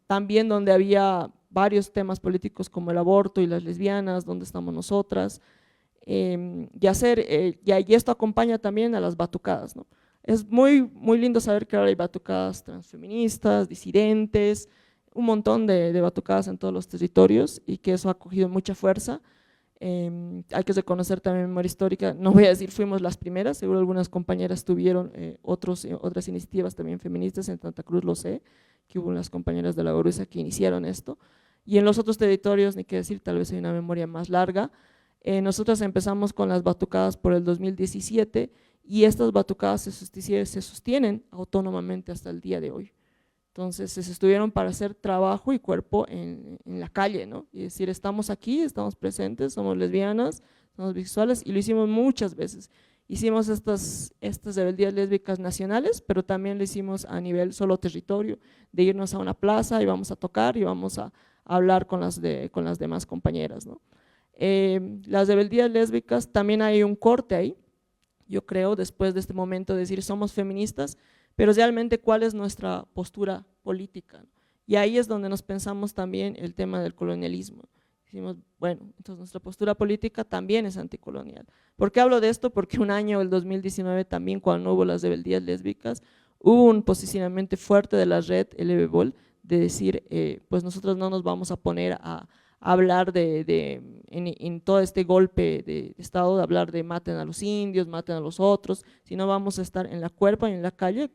también donde había varios temas políticos como el aborto y las lesbianas, donde estamos nosotras, y esto acompaña también a las batucadas, ¿no? Es muy lindo saber que ahora hay batucadas transfeministas, disidentes, un montón de batucadas en todos los territorios y que eso ha cogido mucha fuerza. Hay que reconocer también memoria histórica, no voy a decir fuimos las primeras, seguro algunas compañeras tuvieron otras iniciativas también feministas, en Santa Cruz lo sé, que hubo unas compañeras de la Orusa que iniciaron esto, y en los otros territorios, ni qué decir, tal vez hay una memoria más larga. Nosotras empezamos con las batucadas por el 2017 y estas batucadas se sostienen autónomamente hasta el día de hoy. Entonces se estuvieron para hacer trabajo y cuerpo en la calle, ¿no? Y decir, estamos aquí, estamos presentes, somos lesbianas, somos bisexuales, y lo hicimos muchas veces. Hicimos estas rebeldías lésbicas nacionales, pero también lo hicimos a nivel solo territorio, de irnos a una plaza y vamos a tocar y vamos a hablar con las demás compañeras, ¿no? Las rebeldías lésbicas, también hay un corte ahí, yo creo, después de este momento de decir somos feministas, pero realmente cuál es nuestra postura política, ¿no? Y ahí es donde nos pensamos también el tema del colonialismo. Decimos, bueno, entonces nuestra postura política también es anticolonial. ¿Por qué hablo de esto? Porque un año, el 2019, también cuando hubo las rebeldías lésbicas, hubo un posicionamiento fuerte de la red LBBOL de decir, pues nosotros no nos vamos a poner a hablar en todo este golpe de Estado, de hablar de maten a los indios, maten a los otros, sino vamos a estar en la cuerpa y en la calle,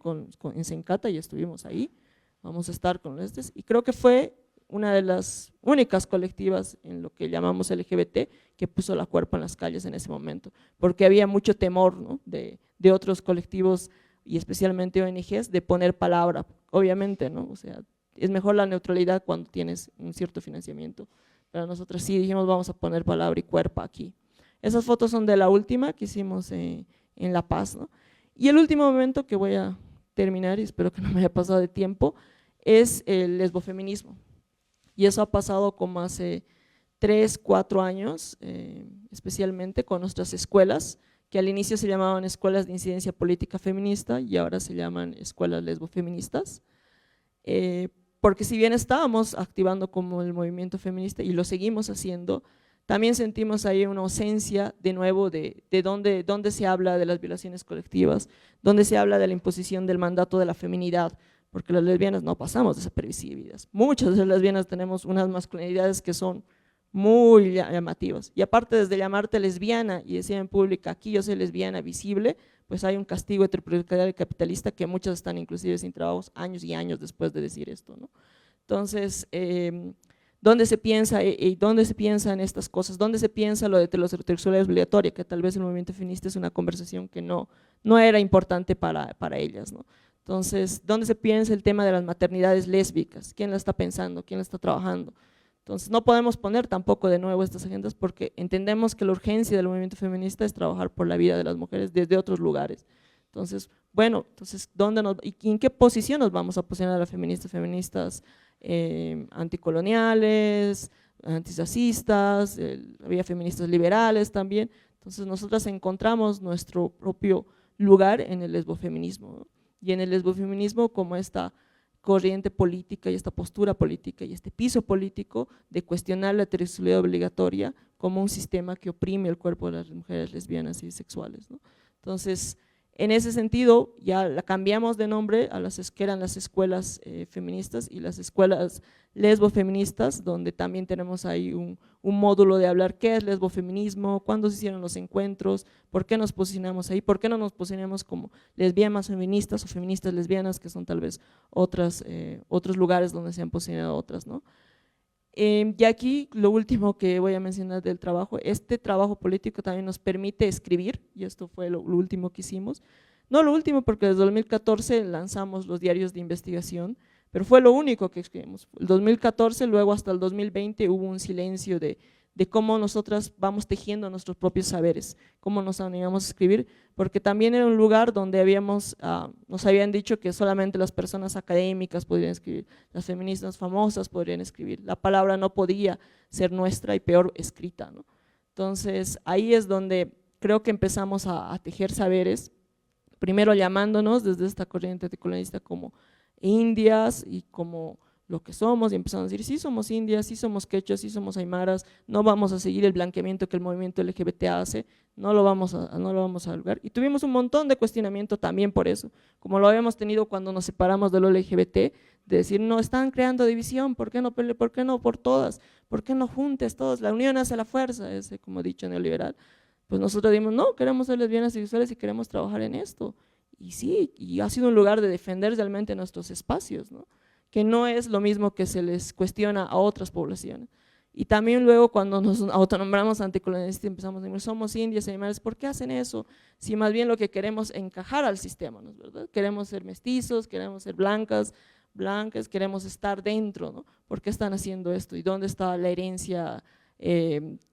en Sencata, y estuvimos ahí, vamos a estar con estos, y creo que fue una de las únicas colectivas en lo que llamamos LGBT que puso la cuerpa en las calles en ese momento, porque había mucho temor, ¿no? de otros colectivos y especialmente ONGs de poner palabra, obviamente, ¿no? O sea, es mejor la neutralidad cuando tienes un cierto financiamiento. Pero nosotros sí dijimos vamos a poner palabra y cuerpo aquí. Esas fotos son de la última que hicimos en La Paz, ¿no? Y el último momento que voy a terminar, y espero que no me haya pasado de tiempo, es el lesbofeminismo. Y eso ha pasado como hace 3, 4 años, especialmente con nuestras escuelas, que al inicio se llamaban escuelas de incidencia política feminista y ahora se llaman escuelas lesbofeministas. Porque si bien estábamos activando como el movimiento feminista y lo seguimos haciendo, también sentimos ahí una ausencia de nuevo de dónde se habla de las violaciones colectivas, dónde se habla de la imposición del mandato de la feminidad, porque las lesbianas no pasamos desapercibidas. Muchas de las lesbianas tenemos unas masculinidades que son muy llamativos. Y aparte, desde llamarte lesbiana y decir en público, aquí yo soy lesbiana visible, pues hay un castigo heteropatriarcal y capitalista que muchas están inclusive sin trabajos años y años después de decir esto, ¿no? Entonces, ¿dónde se piensa y dónde se piensa en estas cosas? ¿Dónde se piensa lo de la heterosexualidad obligatoria? Que tal vez el movimiento feminista es una conversación que no era importante para ellas, ¿no? Entonces, ¿dónde se piensa el tema de las maternidades lésbicas? ¿Quién la está pensando? ¿Quién la está trabajando? Entonces, no podemos poner tampoco de nuevo estas agendas porque entendemos que la urgencia del movimiento feminista es trabajar por la vida de las mujeres desde otros lugares. Entonces, bueno, ¿en qué posición nos vamos a posicionar las feministas anticoloniales, antirracistas, había feministas liberales también? Entonces, nosotras encontramos nuestro propio lugar en el lesbofeminismo, ¿no? Y en el lesbofeminismo como esta corriente política y esta postura política y este piso político de cuestionar la heterosexualidad obligatoria como un sistema que oprime el cuerpo de las mujeres lesbianas y bisexuales, ¿no? Entonces, en ese sentido, ya la cambiamos de nombre a que eran las escuelas feministas y las escuelas lesbofeministas, donde también tenemos ahí un módulo de hablar qué es lesbofeminismo, cuándo se hicieron los encuentros, por qué nos posicionamos ahí, por qué no nos posicionamos como lesbianas feministas o feministas lesbianas, que son tal vez otros lugares donde se han posicionado otras, ¿no? Y aquí lo último que voy a mencionar del trabajo, este trabajo político también nos permite escribir, y esto fue lo último que hicimos, no lo último porque desde 2014 lanzamos los diarios de investigación, pero fue lo único que escribimos. El 2014, luego hasta el 2020 hubo un silencio de cómo nosotras vamos tejiendo nuestros propios saberes, cómo nos animamos a escribir, porque también era un lugar donde nos habían dicho que solamente las personas académicas podrían escribir, las feministas famosas podrían escribir, la palabra no podía ser nuestra y peor escrita, ¿no? Entonces ahí es donde creo que empezamos a tejer saberes, primero llamándonos desde esta corriente anticolonialista como indias y como lo que somos, y empezamos a decir, sí somos indias, sí somos quechuas, sí somos aymaras, no vamos a seguir el blanqueamiento que el movimiento LGBT hace, no lo vamos a lograr. Y tuvimos un montón de cuestionamiento también por eso, como lo habíamos tenido cuando nos separamos del LGBT, de decir, no, están creando división, ¿por qué no por todas? ¿Por qué no juntes todos? La unión hace la fuerza, ese como dicho neoliberal. Pues nosotros dijimos, no, queremos ser lesbianas y bisexuales y queremos trabajar en esto. Y sí, y ha sido un lugar de defender realmente nuestros espacios, ¿no? Que no es lo mismo que se les cuestiona a otras poblaciones. Y también luego cuando nos autonombramos anticolonialistas empezamos a decir, somos indias, animales, ¿por qué hacen eso? Si más bien lo que queremos es encajar al sistema, ¿no es verdad? Queremos ser mestizos, queremos ser blancas, queremos estar dentro, ¿no? ¿Por qué están haciendo esto? ¿Y dónde está la herencia?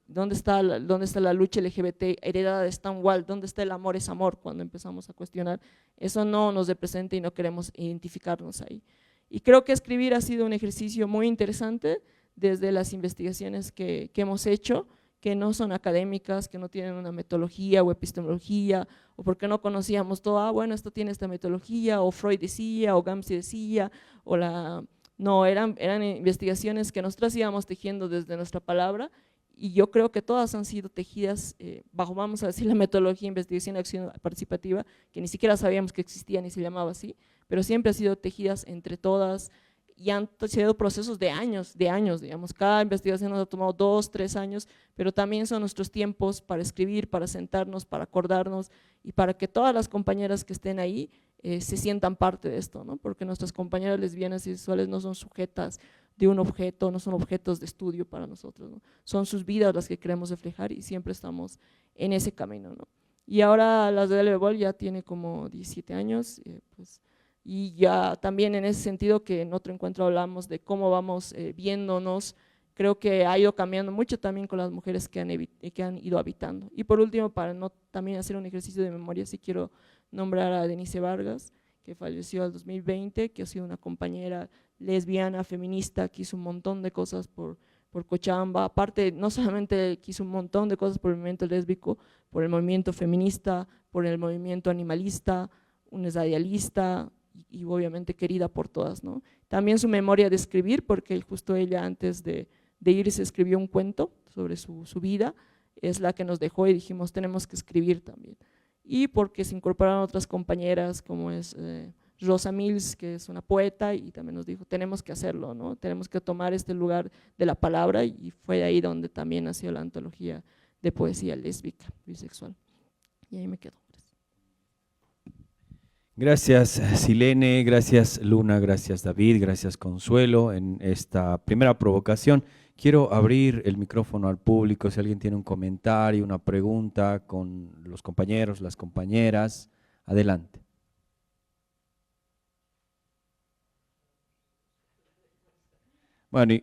¿Dónde está la lucha LGBT heredada de Stonewall? ¿Dónde está el amor es amor? Cuando empezamos a cuestionar, eso no nos representa y no queremos identificarnos ahí. Y creo que escribir ha sido un ejercicio muy interesante desde las investigaciones que hemos hecho, que no son académicas, que no tienen una metodología o epistemología, o porque no conocíamos todo, bueno, esto tiene esta metodología, o Freud decía, o Gramsci decía, no, eran investigaciones que nosotros íbamos tejiendo desde nuestra palabra, y yo creo que todas han sido tejidas bajo, vamos a decir, la metodología de investigación y acción participativa, que ni siquiera sabíamos que existía ni se llamaba así, pero siempre han sido tejidas entre todas y han sido procesos de años, digamos, cada investigación nos ha tomado 2, 3 años, pero también son nuestros tiempos para escribir, para sentarnos, para acordarnos y para que todas las compañeras que estén ahí se sientan parte de esto, ¿no? Porque nuestras compañeras lesbianas y sexuales no son sujetas de un objeto, no son objetos de estudio para nosotros, ¿no? Son sus vidas las que queremos reflejar y siempre estamos en ese camino, ¿no? Y ahora la de Bol ya tiene como 17 años, pues, y ya también en ese sentido que en otro encuentro hablamos de cómo vamos viéndonos, creo que ha ido cambiando mucho también con las mujeres que han ido habitando. Y por último, para no también hacer un ejercicio de memoria, sí quiero nombrar a Denise Vargas, que falleció en el 2020, que ha sido una compañera lesbiana, feminista, que hizo un montón de cosas por Cochabamba, aparte no solamente que hizo un montón de cosas por el movimiento lésbico, por el movimiento feminista, por el movimiento animalista, una radialista y obviamente querida por todas, ¿no? También su memoria de escribir, porque justo ella antes de irse escribió un cuento sobre su vida, es la que nos dejó y dijimos tenemos que escribir también. Y porque se incorporaron otras compañeras como es Rosa Mills, que es una poeta, y también nos dijo, tenemos que hacerlo, ¿no? Tenemos que tomar este lugar de la palabra, y fue ahí donde también nació la antología de poesía lésbica, bisexual. Y ahí me quedo. Gracias Silene, gracias Luna, gracias David, gracias Consuelo. En esta primera provocación quiero abrir el micrófono al público, si alguien tiene un comentario, una pregunta con los compañeros, las compañeras, adelante. Bueno,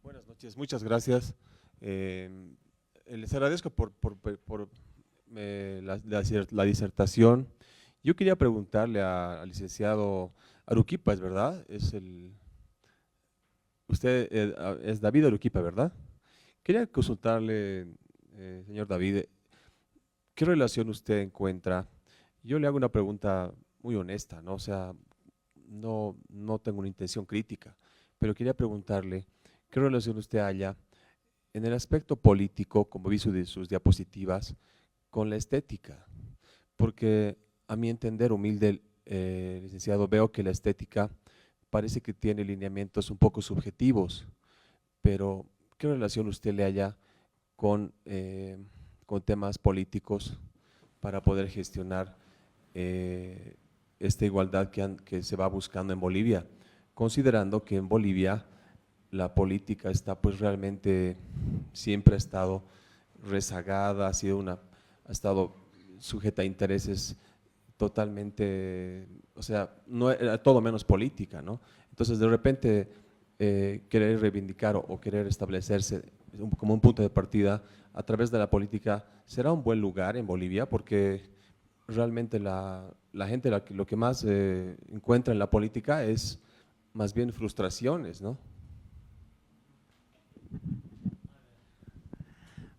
Buenas noches, muchas gracias. Les agradezco por la disertación. Yo quería preguntarle al licenciado Aruquipa, ¿es verdad? Usted es David Aruquipa, ¿verdad? Quería consultarle, señor David, ¿qué relación usted encuentra? Yo le hago una pregunta muy honesta, ¿no? O sea, no tengo una intención crítica, pero quería preguntarle, ¿qué relación usted halla en el aspecto político, como vi sus diapositivas, con la estética? Porque a mi entender, humilde licenciado, veo que la estética parece que tiene lineamientos un poco subjetivos, pero ¿qué relación usted le halla con temas políticos para poder gestionar esta igualdad que se va buscando en Bolivia, considerando que en Bolivia la política está pues realmente, siempre ha estado rezagada, ha estado sujeta a intereses totalmente, o sea, no era todo menos política, ¿no? Entonces de repente querer reivindicar o querer establecerse como un punto de partida a través de la política será un buen lugar en Bolivia, porque realmente la gente lo que más encuentra en la política es más bien frustraciones, ¿no?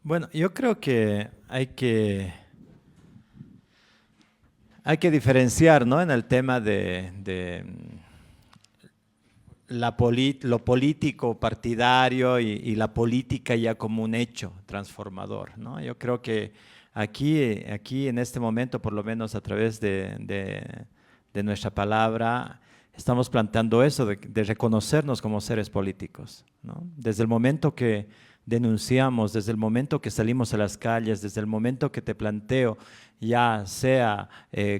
Bueno, yo creo que hay que diferenciar, ¿no?, en el tema de lo político partidario y la política ya como un hecho transformador, ¿no? Yo creo que aquí en este momento, por lo menos a través de nuestra palabra, estamos planteando eso de reconocernos como seres políticos, ¿no? Desde el momento que denunciamos, desde el momento que salimos a las calles, desde el momento que te planteo, ya sea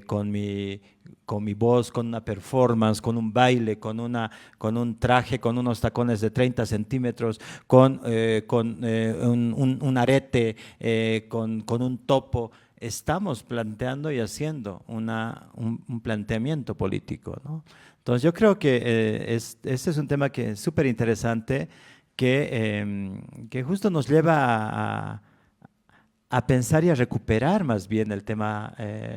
con mi voz, con una performance, con un baile, con un traje, con unos tacones de 30 centímetros, con un arete, con un topo, estamos planteando y haciendo un planteamiento político, ¿no? Entonces yo creo que este es un tema que es súper interesante, que justo nos lleva a pensar y a recuperar más bien el tema,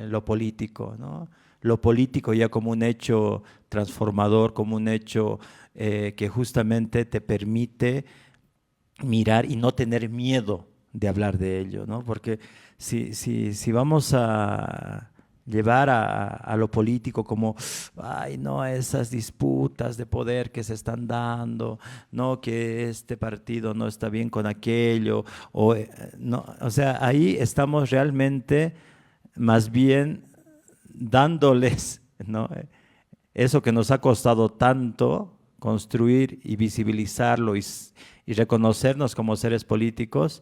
lo político, ¿no? Lo político ya como un hecho transformador, como un hecho que justamente te permite mirar y no tener miedo de hablar de ello, ¿no? Porque si vamos a llevar a lo político como, ay, no, esas disputas de poder que se están dando, no, que este partido no está bien con aquello, no, o sea, ahí estamos realmente más bien dándoles, ¿no?, eso que nos ha costado tanto construir y visibilizarlo y reconocernos como seres políticos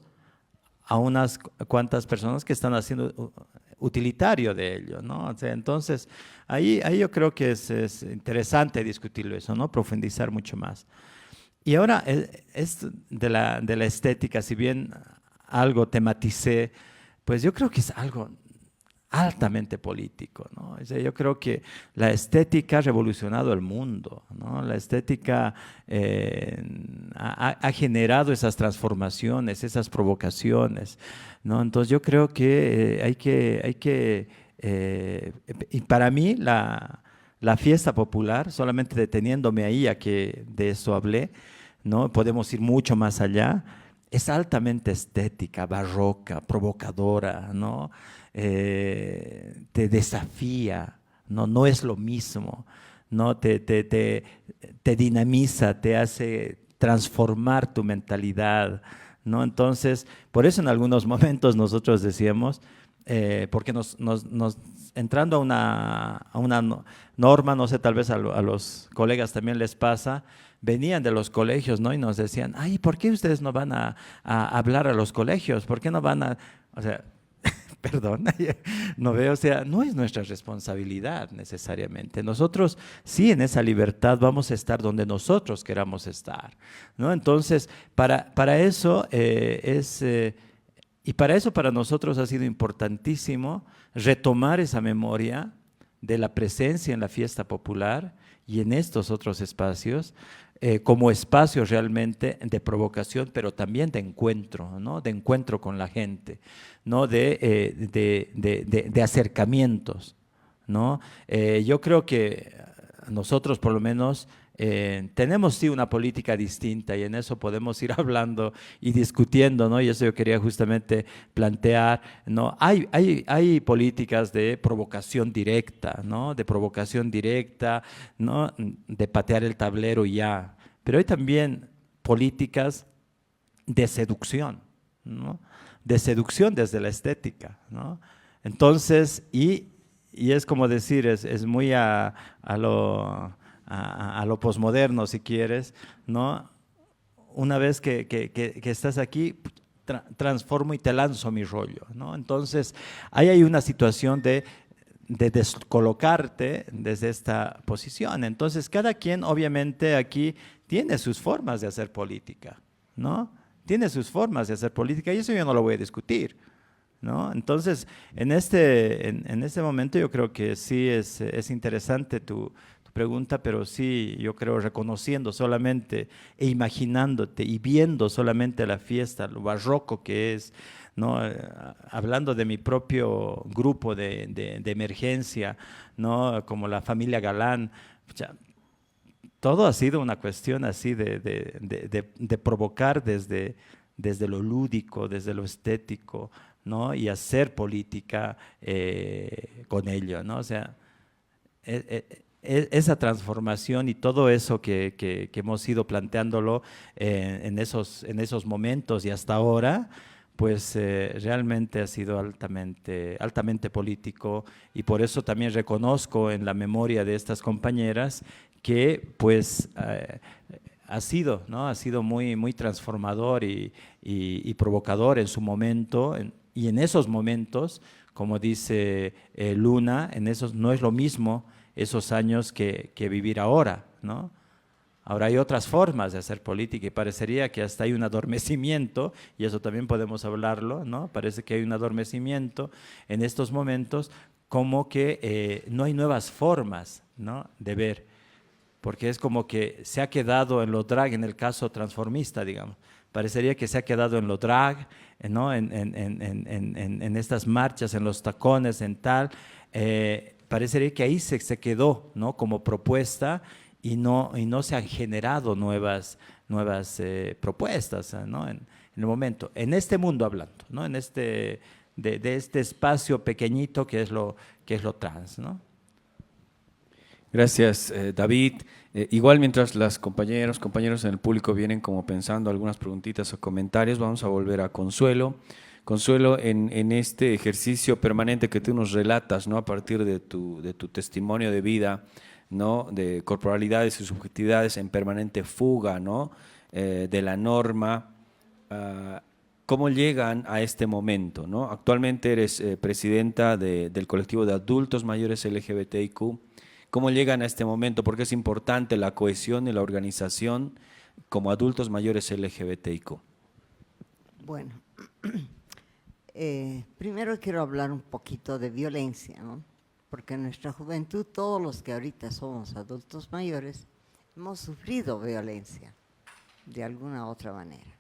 a unas cuantas personas que están haciendo utilitario de ello, ¿no? O sea, entonces, ahí yo creo que es interesante discutirlo eso, ¿no? Profundizar mucho más. Y ahora, es de la estética, si bien algo tematicé, pues yo creo que es algo altamente político, ¿no? O sea, yo creo que la estética ha revolucionado el mundo, ¿no? La estética ha generado esas transformaciones, esas provocaciones, ¿no? Entonces yo creo que y para mí la fiesta popular, solamente deteniéndome ahí a que de eso hablé, ¿no? Podemos ir mucho más allá, es altamente estética, barroca, provocadora, ¿no? Te desafía, no es lo mismo, ¿no? Te dinamiza, te hace transformar tu mentalidad, ¿no? Entonces, por eso en algunos momentos nosotros decíamos, porque entrando a una norma, no sé, tal vez a los colegas también les pasa, venían de los colegios, ¿no? Y nos decían, ay, ¿por qué ustedes no van a hablar a los colegios? ¿Por qué no van a...? O sea, perdón, no veo, o sea, no es nuestra responsabilidad necesariamente. Nosotros sí en esa libertad vamos a estar donde nosotros queramos estar, ¿no? Entonces, para eso y para eso para nosotros ha sido importantísimo retomar esa memoria de la presencia en la fiesta popular y en estos otros espacios, como espacios realmente de provocación, pero también de encuentro, ¿no? De encuentro con la gente, ¿no? De acercamientos, ¿no? Yo creo que nosotros por lo menos tenemos sí una política distinta y en eso podemos ir hablando y discutiendo, ¿no? Y eso yo quería justamente plantear, ¿no? Hay políticas de provocación directa, ¿no? De provocación directa, ¿no? De patear el tablero y ya. Pero hay también políticas de seducción, ¿no? De seducción desde la estética, ¿no? Entonces, y es como decir, es muy a lo posmoderno, si quieres, ¿no? Una vez que estás aquí, transformo y te lanzo mi rollo, ¿no? Entonces, ahí hay una situación de descolocarte desde esta posición. Entonces, cada quien, obviamente, aquí tiene sus formas de hacer política, ¿no? Tiene sus formas de hacer política y eso yo no lo voy a discutir, ¿no? Entonces, en este momento yo creo que sí es interesante tu pregunta, pero sí, yo creo reconociendo solamente e imaginándote y viendo solamente la fiesta, lo barroco que es, ¿no? Hablando de mi propio grupo de emergencia, ¿no? Como la familia Galán, todo ha sido una cuestión así de provocar desde lo lúdico, desde lo estético, ¿no? Y hacer política con ello, ¿no? O sea, esa transformación y todo eso que hemos ido planteándolo en esos momentos y hasta ahora, pues realmente ha sido altamente político y por eso también reconozco en la memoria de estas compañeras que pues ha sido, ¿no? Ha sido muy transformador y provocador en su momento y en esos momentos, como dice Luna, en esos no es lo mismo esos años que vivir ahora, ¿no? Ahora hay otras formas de hacer política y parecería que hasta hay un adormecimiento, y eso también podemos hablarlo, ¿no? Parece que hay un adormecimiento en estos momentos, como que no hay nuevas formas, ¿no? De ver, porque es como que se ha quedado en lo drag, en el caso transformista, digamos. Parecería que se ha quedado en lo drag, ¿no? En estas marchas, en los tacones, en tal. Parecería que ahí se quedó, ¿no? Como propuesta y no se han generado nuevas propuestas, ¿no? En el momento, en este mundo hablando, ¿no? En de este espacio pequeñito que es lo trans, ¿no? Gracias, David. Igual mientras las compañeros en el público vienen como pensando algunas preguntitas o comentarios, vamos a volver a Consuelo. Consuelo, en este ejercicio permanente que tú nos relatas, ¿no? A partir de tu testimonio de vida, ¿no? De corporalidades y subjetividades en permanente fuga, ¿no? De la norma, ¿cómo llegan a este momento, ¿no? Actualmente eres presidenta del colectivo de adultos mayores LGBTIQ. ¿Cómo llegan a este momento? Porque es importante la cohesión y la organización como adultos mayores LGBTIQ. Bueno, primero quiero hablar un poquito de violencia, ¿no? Porque en nuestra juventud, todos los que ahorita somos adultos mayores, hemos sufrido violencia de alguna otra manera.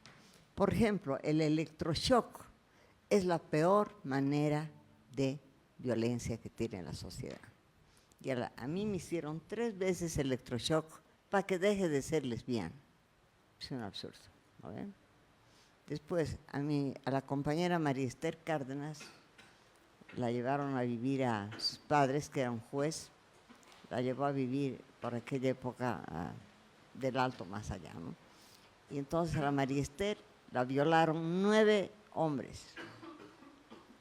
Por ejemplo, el electroshock es la peor manera de violencia que tiene la sociedad. Y a mí me hicieron 3 veces electroshock para que deje de ser lesbiana. Es un absurdo, ¿no ven? Después, a la compañera María Esther Cárdenas, la llevaron a vivir a sus padres, que era un juez, la llevó a vivir por aquella época del Alto más allá, ¿no? Y entonces a la María Esther la violaron 9 hombres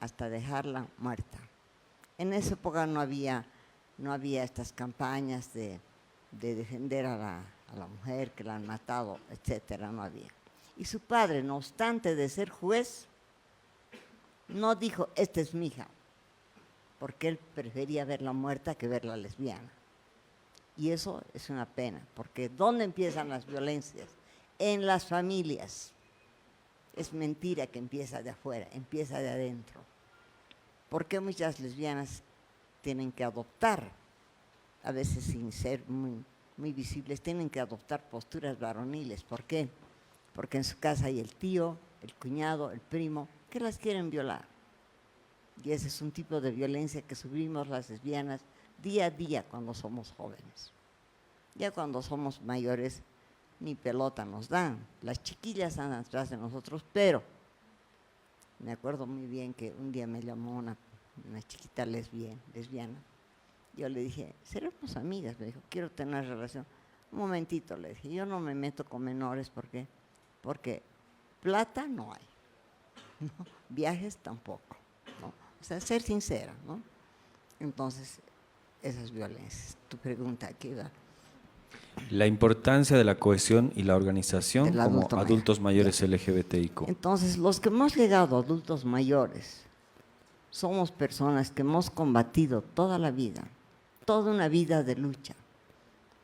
hasta dejarla muerta. En esa época no había estas campañas de defender a la mujer que la han matado, etcétera, no había. Y su padre, no obstante de ser juez, no dijo, esta es mi hija, porque él prefería verla muerta que verla lesbiana. Y eso es una pena, porque ¿dónde empiezan las violencias? En las familias. Es mentira que empieza de afuera, empieza de adentro. ¿Por qué muchas lesbianas tienen que adoptar, a veces sin ser muy visibles, tienen que adoptar posturas varoniles? ¿Por qué? Porque en su casa hay el tío, el cuñado, el primo, que las quieren violar. Y ese es un tipo de violencia que sufrimos las lesbianas día a día cuando somos jóvenes. Ya cuando somos mayores, ni pelota nos dan. Las chiquillas andan atrás de nosotros, pero me acuerdo muy bien que un día me llamó una chiquita lesbiana. Yo le dije, seremos amigas. Me dijo, quiero tener una relación. Un momentito, le dije, yo no me meto con menores porque plata no hay, ¿no? Viajes tampoco, ¿no? O sea, ser sincera, ¿no? Entonces, esas violencias. Tu pregunta, ¿qué va? La importancia de la cohesión y la organización Del como adulto mayor. adultos mayores LGBTIQ. Entonces, los que hemos llegado a adultos mayores, somos personas que hemos combatido toda la vida, toda una vida de lucha.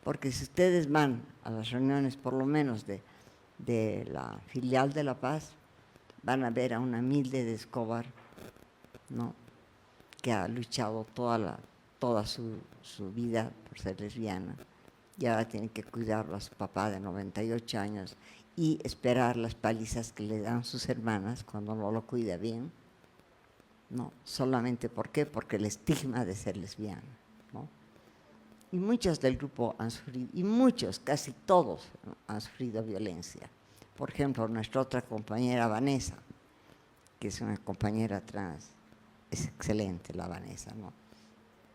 Porque si ustedes van a las reuniones, por lo menos de la filial de La Paz, van a ver a una Milde de Escobar, ¿no?, que ha luchado toda su vida por ser lesbiana. Y ahora tiene que cuidarlo a su papá de 98 años y esperar las palizas que le dan sus hermanas cuando no lo cuida bien. No, solamente ¿por qué? Porque el estigma de ser lesbiana, ¿no? Y muchos del grupo han sufrido, y muchos, casi todos, han sufrido violencia. Por ejemplo, nuestra otra compañera Vanessa, que es una compañera trans, es excelente la Vanessa, ¿no?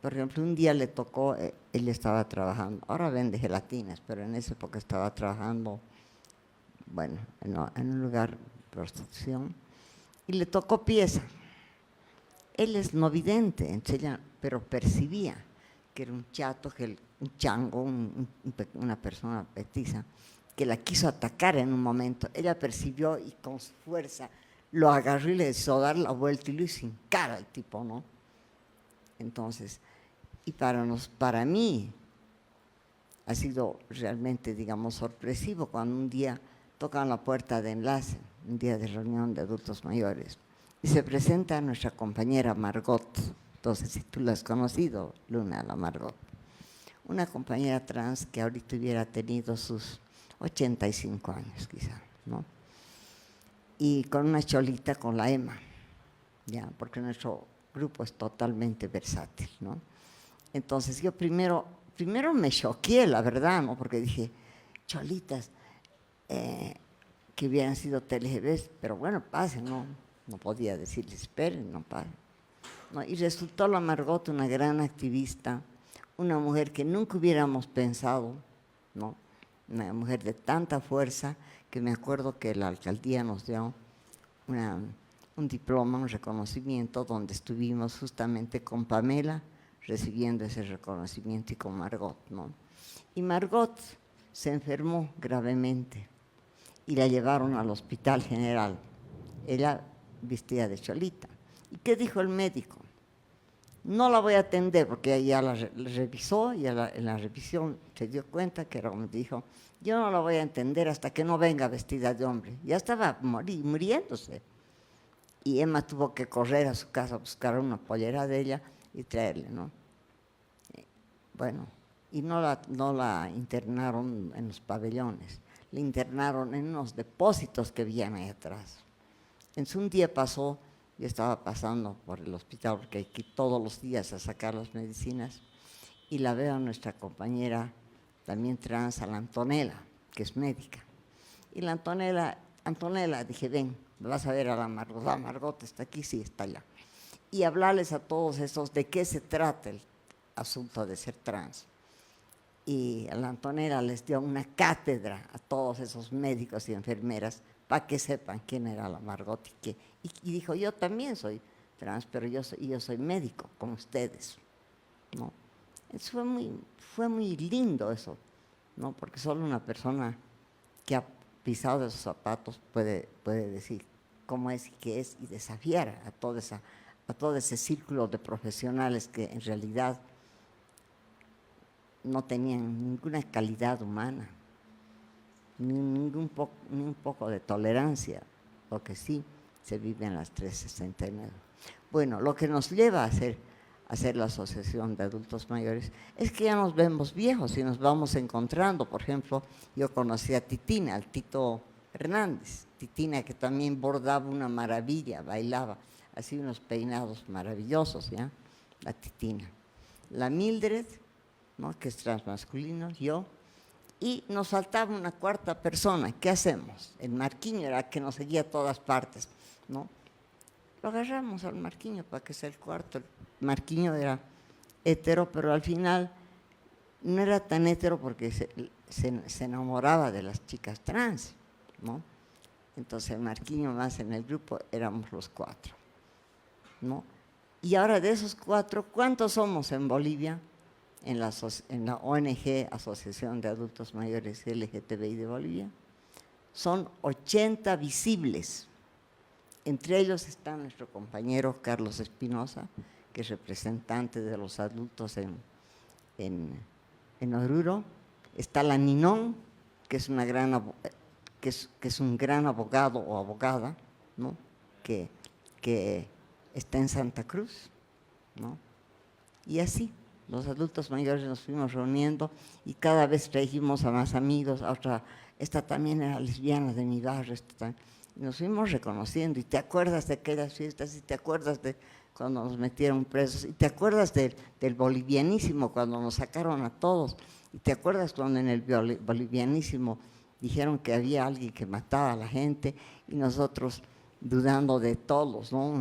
Por ejemplo, un día le tocó, ella estaba trabajando, ahora vende gelatinas, pero en esa época estaba trabajando, bueno, en un lugar de prostitución, y le tocó pieza. Él es no vidente, pero percibía que era un chato, un chango, una persona petiza, que la quiso atacar en un momento. Ella percibió y con su fuerza lo agarró y le hizo dar la vuelta y lo hizo sin cara al tipo, ¿no? Entonces, y para mí ha sido realmente, digamos, sorpresivo cuando un día tocan la puerta de enlace, un día de reunión de adultos mayores, y se presenta nuestra compañera Margot. Entonces, si tú la has conocido, Luna, la Margot, una compañera trans que ahorita hubiera tenido sus 85 años quizá, ¿no? Y con una cholita con la Emma, ya, porque nuestro grupo es totalmente versátil, ¿no? Entonces yo primero me choqué, la verdad, ¿no? Porque dije, cholitas, que hubieran sido TLGBs, pero bueno, pasen, ¿no? No podía decirles, esperen, no pasen, ¿no? Y resultó la Margot una gran activista, una mujer que nunca hubiéramos pensado, ¿no? Una mujer de tanta fuerza, que me acuerdo que la alcaldía nos dio un diploma, un reconocimiento, donde estuvimos justamente con Pamela, recibiendo ese reconocimiento, y con Margot, ¿no? Y Margot se enfermó gravemente y la llevaron al Hospital General. Ella vestía de cholita. ¿Y qué dijo el médico? No la voy a atender, porque ella la revisó y en la revisión se dio cuenta que era como dijo, yo no la voy a atender hasta que no venga vestida de hombre. Ya estaba muriéndose. Y Emma tuvo que correr a su casa a buscar una pollera de ella y traerle, ¿no? Bueno, y no la internaron en los pabellones, la internaron en unos depósitos que habían ahí atrás. Entonces un día pasó, yo estaba pasando por el hospital, porque hay que ir todos los días a sacar las medicinas, y la veo a nuestra compañera, también trans, a la Antonella, que es médica. Y la Antonella, dije, ven, vas a ver a la Margot está aquí, sí, está allá. Y hablarles a todos esos de qué se trata el asunto de ser trans. Y a la Antonella les dio una cátedra a todos esos médicos y enfermeras para que sepan quién era la Margot. Y dijo, yo también soy trans, pero yo soy médico, como ustedes, ¿no? Eso fue muy lindo eso, ¿no? Porque solo una persona que ha pisado esos zapatos puede decir cómo es y qué es, y desafiar a todo ese círculo de profesionales que en realidad no tenían ninguna calidad humana, ni un poco de tolerancia, lo que sí se vive en las 369. Bueno, lo que nos lleva a hacer la Asociación de Adultos Mayores es que ya nos vemos viejos y nos vamos encontrando. Por ejemplo, yo conocí a Titina, al Tito Hernández, Titina que también bordaba una maravilla, bailaba, hacía unos peinados maravillosos, ¿ya? La Titina. La Mildred, ¿no? Que es transmasculino, yo, y nos faltaba una cuarta persona. ¿Qué hacemos? El Marquiño era el que nos seguía a todas partes, ¿no? Lo agarramos al Marquiño para que sea el cuarto. El Marquiño era hetero, pero al final no era tan hetero porque se enamoraba de las chicas trans, ¿no? Entonces el Marquiño más en el grupo éramos los 4, ¿no? Y ahora de esos 4, ¿cuántos somos en Bolivia? En la ONG, Asociación de Adultos Mayores LGTBI de Bolivia, son 80 visibles. Entre ellos está nuestro compañero Carlos Espinosa, que es representante de los adultos en Oruro. Está la Ninón, que es un gran abogado o abogada, ¿no? que está en Santa Cruz, ¿no? Y así. Los adultos mayores nos fuimos reuniendo y cada vez trajimos a más amigos, esta también era lesbiana de mi barrio, y nos fuimos reconociendo. Y te acuerdas de aquellas fiestas, y te acuerdas de cuando nos metieron presos, y te acuerdas del bolivianísimo cuando nos sacaron a todos, y te acuerdas cuando en el bolivianísimo dijeron que había alguien que mataba a la gente, y nosotros dudando de todos, ¿no?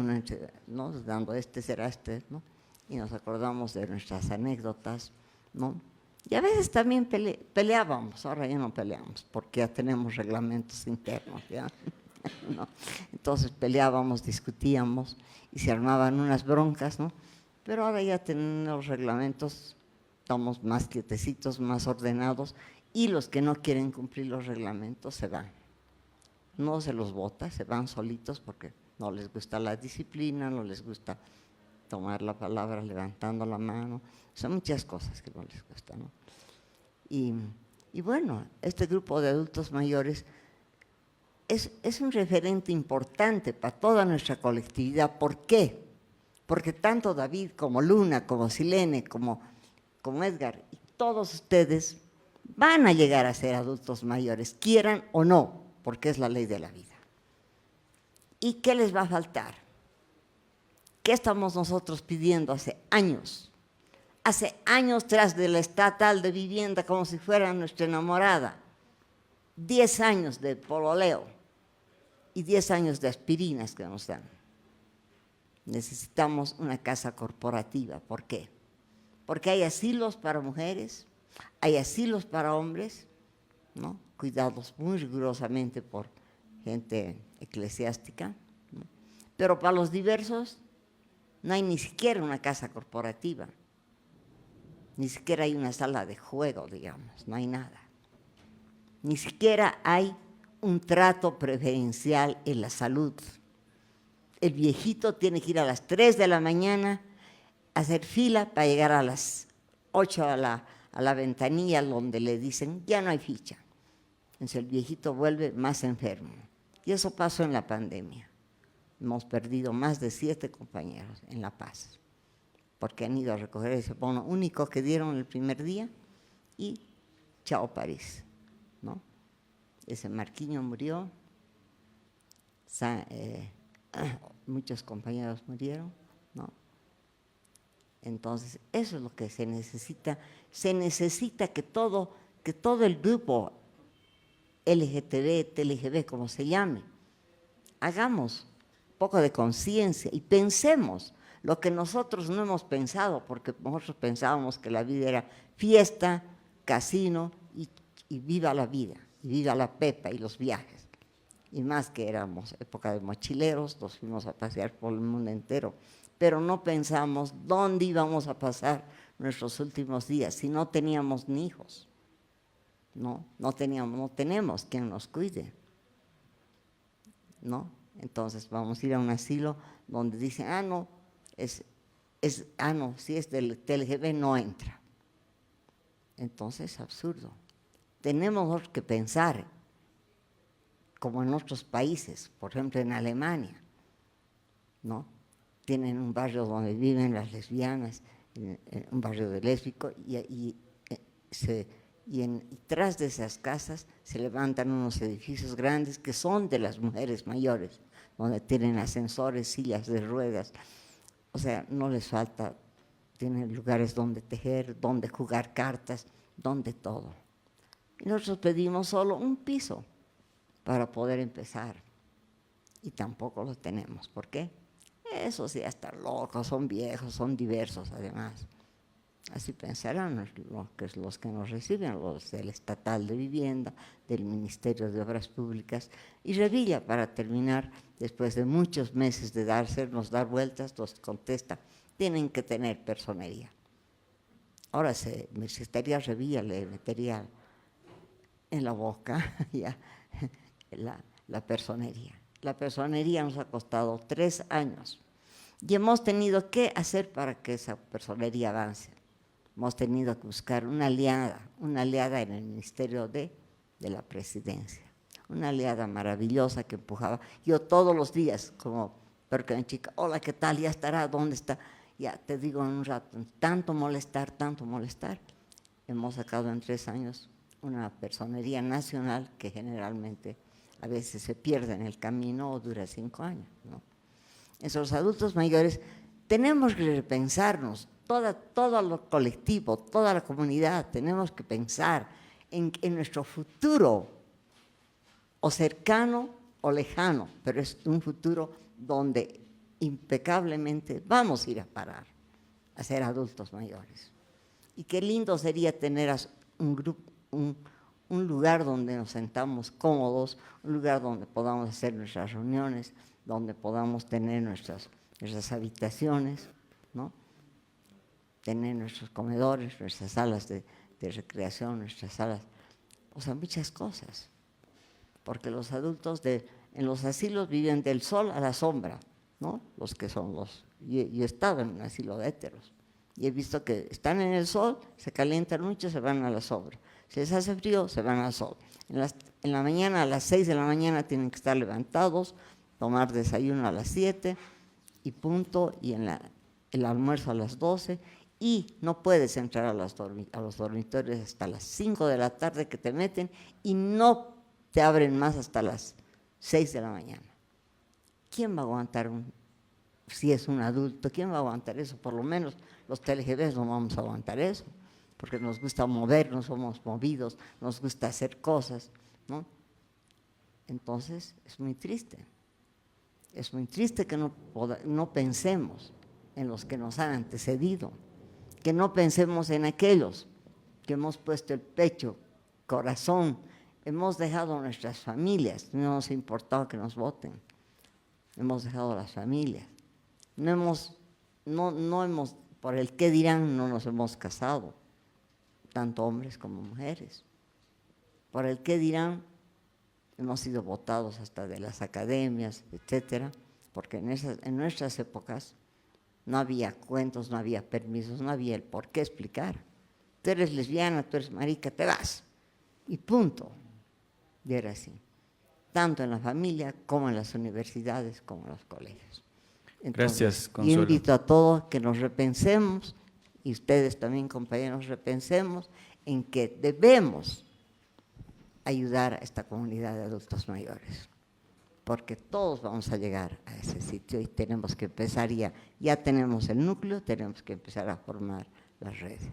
Dudando, será este, ¿no? Y nos acordamos de nuestras anécdotas, ¿no? Y a veces también peleábamos, ahora ya no peleamos, porque ya tenemos reglamentos internos, ¿ya? ¿No? Entonces peleábamos, discutíamos, y se armaban unas broncas, ¿no? Pero ahora ya tenemos reglamentos, estamos más quietecitos, más ordenados, y los que no quieren cumplir los reglamentos se van. No se los vota, se van solitos porque no les gusta la disciplina, no les gusta tomar la palabra levantando la mano, son muchas cosas que no les gustan, ¿no? Y bueno, este grupo de adultos mayores es un referente importante para toda nuestra colectividad. ¿Por qué? Porque tanto David como Luna, como Silene, como Edgar, y todos ustedes van a llegar a ser adultos mayores, quieran o no, porque es la ley de la vida. ¿Y qué les va a faltar? ¿Qué estamos nosotros pidiendo hace años? Hace años tras de la estatal de vivienda como si fuera nuestra enamorada. 10 años de pololeo y 10 años de aspirinas que nos dan. Necesitamos una casa corporativa. ¿Por qué? Porque hay asilos para mujeres, hay asilos para hombres, ¿no? Cuidados muy rigurosamente por gente eclesiástica, ¿no? Pero para los diversos no hay ni siquiera una casa corporativa, ni siquiera hay una sala de juego, digamos, no hay nada. Ni siquiera hay un trato preferencial en la salud. El viejito tiene que ir a las 3 de la mañana a hacer fila para llegar a las 8 a la ventanilla donde le dicen, ya no hay ficha. Entonces el viejito vuelve más enfermo. Y eso pasó en la pandemia. Hemos perdido más de 7 compañeros en La Paz, porque han ido a recoger ese bono único que dieron el primer día y chao París, ¿no? Ese Marquiño murió, muchos compañeros murieron, ¿no? Entonces, eso es lo que se necesita. Se necesita que todo el grupo LGTB, TLGB, como se llame, hagamos poco de conciencia y pensemos lo que nosotros no hemos pensado, porque nosotros pensábamos que la vida era fiesta, casino y viva la vida, y viva la pepa y los viajes. Y más que éramos época de mochileros, nos fuimos a pasear por el mundo entero, pero no pensamos dónde íbamos a pasar nuestros últimos días si no teníamos ni hijos. No tenemos quien nos cuide, ¿no? Entonces vamos a ir a un asilo donde dicen, si es del TLGB no entra. Entonces es absurdo. Tenemos que pensar como en otros países, por ejemplo en Alemania, ¿no? Tienen un barrio donde viven las lesbianas, un barrio de lésbico, y tras de esas casas se levantan unos edificios grandes que son de las mujeres mayores, donde tienen ascensores, sillas de ruedas, o sea, no les falta, tienen lugares donde tejer, donde jugar cartas, donde todo. Y nosotros pedimos solo un piso para poder empezar, y tampoco lo tenemos. ¿Por qué? Esos ya están locos, son viejos, son diversos además. Así pensarán los que nos reciben, los del Estatal de Vivienda, del Ministerio de Obras Públicas. Y Revilla, para terminar, después de muchos meses de nos dar vueltas, nos contesta, tienen que tener personería. Ahora me estaría Revilla, le metería en la boca ya la personería. La personería nos ha costado 3 años y hemos tenido que hacer para que esa personería avance. Hemos tenido que buscar una aliada en el Ministerio de la Presidencia, una aliada maravillosa que empujaba. Yo todos los días, como pequeña chica, hola, ¿qué tal? ¿Ya estará? ¿Dónde está? Ya te digo en un rato, tanto molestar, hemos sacado en 3 años una personería nacional que generalmente a veces se pierde en el camino o dura 5 años, ¿no? Esos adultos mayores tenemos que repensarnos, todo lo colectivo, toda la comunidad, tenemos que pensar en nuestro futuro, o cercano o lejano, pero es un futuro donde impecablemente vamos a ir a parar, a ser adultos mayores. Y qué lindo sería tener un lugar donde nos sentamos cómodos, un lugar donde podamos hacer nuestras reuniones, donde podamos tener nuestras habitaciones, ¿no? Tener nuestros comedores, nuestras salas de recreación, nuestras salas, o sea, muchas cosas. Porque los adultos en los asilos viven del sol a la sombra, ¿no? Los que son yo he estado en un asilo de héteros y he visto que están en el sol, se calientan mucho, se van a la sombra. Si les hace frío, se van al sol. En la mañana, a las 6 de la mañana, tienen que estar levantados, tomar desayuno a las 7 y punto, y el almuerzo a las 12, y no puedes entrar a los dormitorios hasta las 5 de la tarde que te meten y no te abren más hasta las 6 de la mañana. ¿Quién va a aguantar si es un adulto? ¿Quién va a aguantar eso? Por lo menos los TLGBs no vamos a aguantar eso, porque nos gusta movernos, somos movidos, nos gusta hacer cosas, ¿no? Entonces, es muy triste que no pensemos en los que nos han antecedido, que no pensemos en aquellos que hemos puesto el pecho, corazón, hemos dejado nuestras familias, no nos ha importado que nos voten, hemos dejado las familias, no hemos, por el qué dirán, no nos hemos casado, tanto hombres como mujeres. Por el qué dirán, hemos sido votados hasta de las academias, etcétera, porque en nuestras épocas no había cuentos, no había permisos, no había el por qué explicar. Tú eres lesbiana, tú eres marica, te vas, y punto. Y era así, tanto en la familia como en las universidades, como en los colegios. Entonces, gracias, Consuelo. Yo invito a todos que nos repensemos, y ustedes también, compañeros, repensemos en que debemos ayudar a esta comunidad de adultos mayores, porque todos vamos a llegar a ese sitio y tenemos que empezar ya tenemos el núcleo, tenemos que empezar a formar las redes,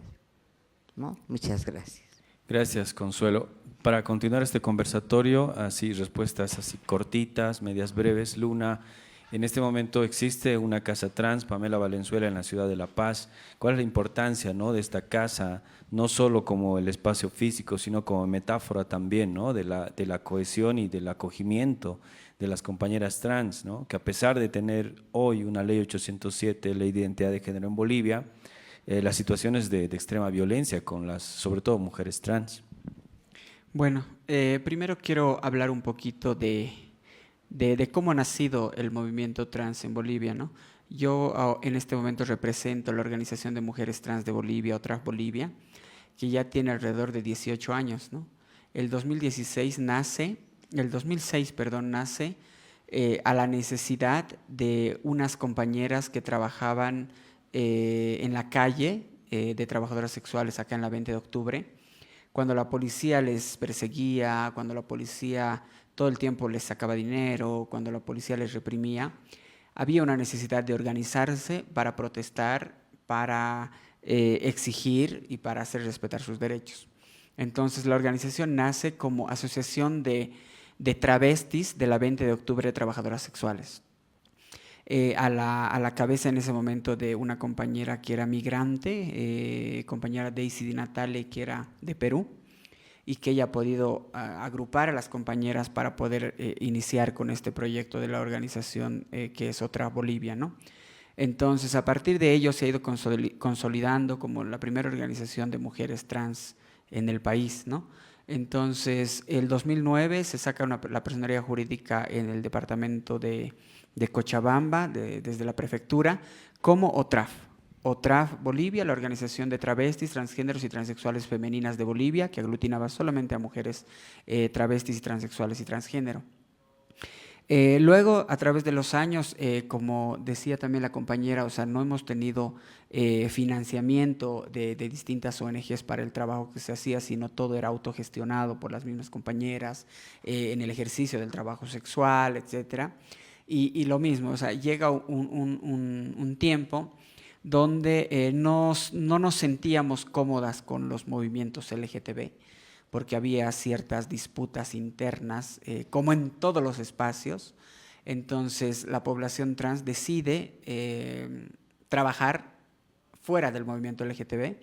¿no? Muchas gracias. Gracias, Consuelo. Para continuar este conversatorio, así respuestas así cortitas, medias breves, Luna, En este momento existe una casa trans, Pamela Valenzuela, en la ciudad de La Paz. ¿Cuál es la importancia, ¿no?, de esta casa, no solo como el espacio físico, sino como metáfora también, ¿no?, de la cohesión y del acogimiento de las compañeras trans, ¿no?, que a pesar de tener hoy una ley 807, ley de identidad de género en Bolivia, las situaciones de extrema violencia con las, sobre todo, mujeres trans? Bueno, primero quiero hablar un poquito de cómo ha nacido el movimiento trans en Bolivia, ¿no? Yo en este momento represento la Organización de Mujeres Trans de Bolivia, OTRAF Bolivia, que ya tiene alrededor de 18 años, ¿no? El 2006, nace a la necesidad de unas compañeras que trabajaban en la calle de trabajadoras sexuales acá en la 20 de octubre, cuando la policía les perseguía, cuando la policía todo el tiempo les sacaba dinero, cuando la policía les reprimía, había una necesidad de organizarse para protestar, para exigir y para hacer respetar sus derechos. Entonces la organización nace como asociación de travestis de la 20 de octubre de trabajadoras sexuales. A la cabeza en ese momento de una compañera que era migrante, compañera Daisy Di Natale, que era de Perú, y que ella ha podido agrupar a las compañeras para poder iniciar con este proyecto de la organización que es OTRAF Bolivia, ¿no? Entonces, a partir de ello se ha ido consolidando como la primera organización de mujeres trans en el país, ¿no? Entonces, el 2009 se saca la personería jurídica en el departamento de Cochabamba, desde la prefectura, como OTRAF. OTRAF Bolivia, la organización de travestis, transgéneros y transexuales femeninas de Bolivia, que aglutinaba solamente a mujeres travestis y transexuales y transgénero. Luego, a través de los años, como decía también la compañera, o sea, no hemos tenido financiamiento de distintas ONGs para el trabajo que se hacía, sino todo era autogestionado por las mismas compañeras en el ejercicio del trabajo sexual, etcétera. Y lo mismo, o sea, llega un tiempo donde no nos sentíamos cómodas con los movimientos LGTB, porque había ciertas disputas internas, como en todos los espacios. Entonces la población trans decide trabajar fuera del movimiento LGTB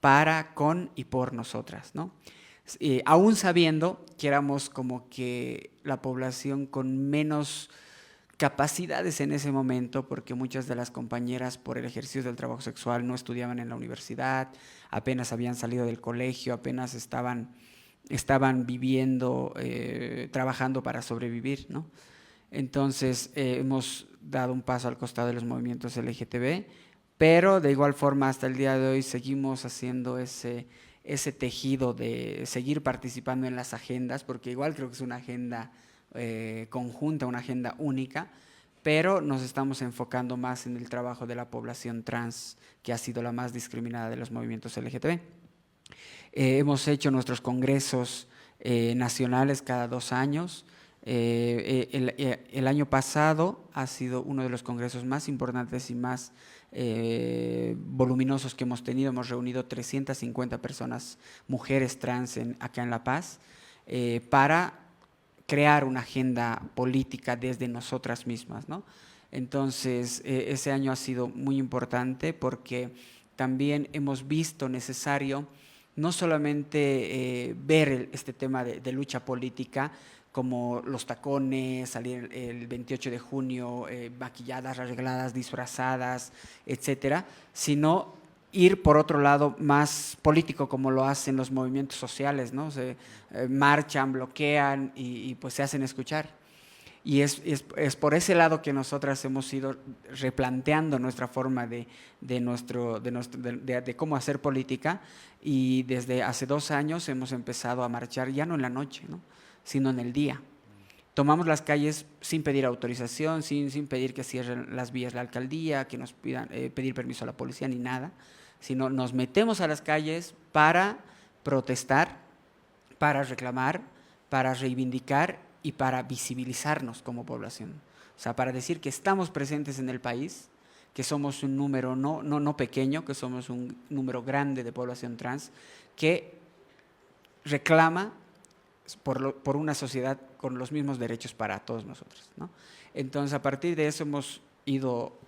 para, con y por nosotras, ¿no? Aún sabiendo que éramos como que la población con menos capacidades en ese momento, porque muchas de las compañeras por el ejercicio del trabajo sexual no estudiaban en la universidad, apenas habían salido del colegio, apenas estaban viviendo, trabajando para sobrevivir, ¿no? Entonces hemos dado un paso al costado de los movimientos LGTB, pero de igual forma hasta el día de hoy seguimos haciendo ese tejido de seguir participando en las agendas, porque igual creo que es una agenda conjunta, una agenda única, pero nos estamos enfocando más en el trabajo de la población trans, que ha sido la más discriminada de los movimientos LGTB. Hemos hecho nuestros congresos nacionales cada 2 años. El año pasado ha sido uno de los congresos más importantes y más voluminosos que hemos tenido. Hemos reunido 350 personas, mujeres trans acá en La Paz, para crear una agenda política desde nosotras mismas, ¿no? Entonces, ese año ha sido muy importante porque también hemos visto necesario no solamente ver este tema de lucha política, como los tacones, salir el 28 de junio maquilladas, arregladas, disfrazadas, etcétera, sino ir por otro lado más político, como lo hacen los movimientos sociales, ¿no? Marchan, bloquean y pues se hacen escuchar. Y es por ese lado que nosotras hemos ido replanteando nuestra forma de cómo hacer política, y desde hace 2 años hemos empezado a marchar ya no en la noche, ¿no?, sino en el día. Tomamos las calles sin pedir autorización, sin pedir que cierren las vías la alcaldía, que nos pidan pedir permiso a la policía ni nada, sino nos metemos a las calles para protestar, para reclamar, para reivindicar y para visibilizarnos como población. O sea, para decir que estamos presentes en el país, que somos un número no pequeño, que somos un número grande de población trans que reclama por una sociedad con los mismos derechos para todos nosotros, ¿no? Entonces, a partir de eso hemos ido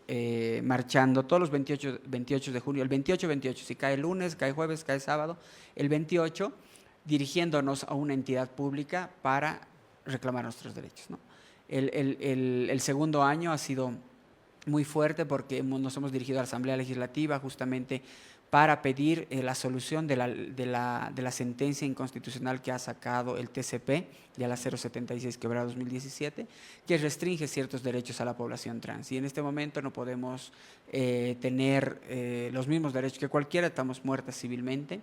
marchando todos los 28 de junio, el 28, si cae lunes, cae jueves, cae sábado, el 28, dirigiéndonos a una entidad pública para reclamar nuestros derechos, ¿no? El segundo año ha sido muy fuerte porque nos hemos dirigido a la Asamblea Legislativa justamente para pedir la solución de la sentencia inconstitucional que ha sacado el TCP de la 076/2017, que restringe ciertos derechos a la población trans. Y en este momento no podemos tener los mismos derechos que cualquiera, estamos muertas civilmente,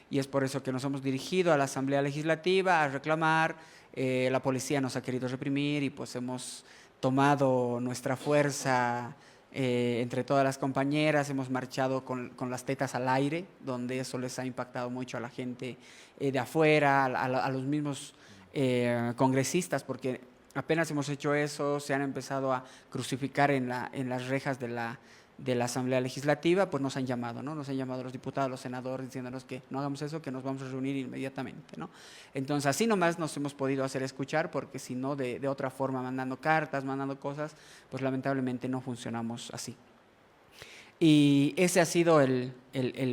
y es por eso que nos hemos dirigido a la Asamblea Legislativa a reclamar. La policía nos ha querido reprimir y pues hemos tomado nuestra fuerza entre todas las compañeras, hemos marchado con las tetas al aire, donde eso les ha impactado mucho a la gente de afuera, a los mismos congresistas, porque apenas hemos hecho eso, se han empezado a crucificar en las rejas de la Asamblea Legislativa, pues nos han llamado, ¿no? Nos han llamado los diputados, los senadores, diciéndonos que no hagamos eso, que nos vamos a reunir inmediatamente, ¿no? Entonces, así nomás nos hemos podido hacer escuchar, porque si no, de otra forma, mandando cartas, mandando cosas, pues lamentablemente no funcionamos así. Y ese ha sido el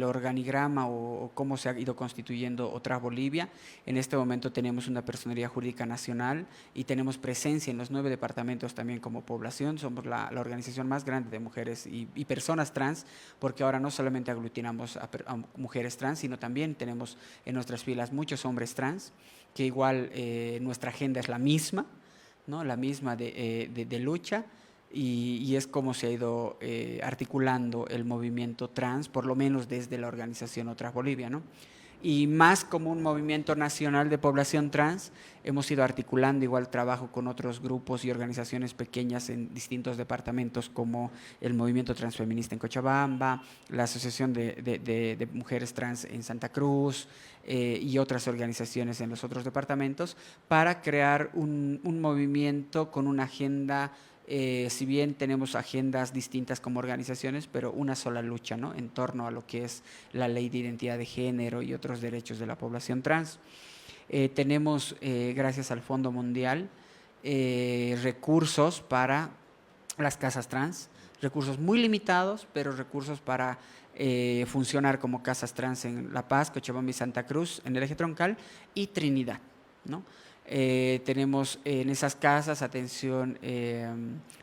organigrama o cómo se ha ido constituyendo OTRAF Bolivia. En este momento tenemos una personería jurídica nacional y tenemos presencia en los 9 departamentos también como población. Somos la organización más grande de mujeres y personas trans, porque ahora no solamente aglutinamos a mujeres trans, sino también tenemos en nuestras filas muchos hombres trans, que igual nuestra agenda es la misma, ¿no? La misma de lucha. Y es como se ha ido articulando el movimiento trans, por lo menos desde la organización OTRAF Bolivia, ¿no? Y más como un movimiento nacional de población trans, hemos ido articulando igual trabajo con otros grupos y organizaciones pequeñas en distintos departamentos, como el Movimiento Transfeminista en Cochabamba, la Asociación de Mujeres Trans en Santa Cruz y otras organizaciones en los otros departamentos, para crear un movimiento con una agenda. Si bien tenemos agendas distintas como organizaciones, pero una sola lucha, ¿no? En torno a lo que es la ley de identidad de género y otros derechos de la población trans. Tenemos, gracias al Fondo Mundial, recursos para las casas trans, recursos muy limitados, pero recursos para funcionar como casas trans en La Paz, Cochabamba y Santa Cruz, en el eje troncal, y Trinidad, ¿no? Tenemos en esas casas atención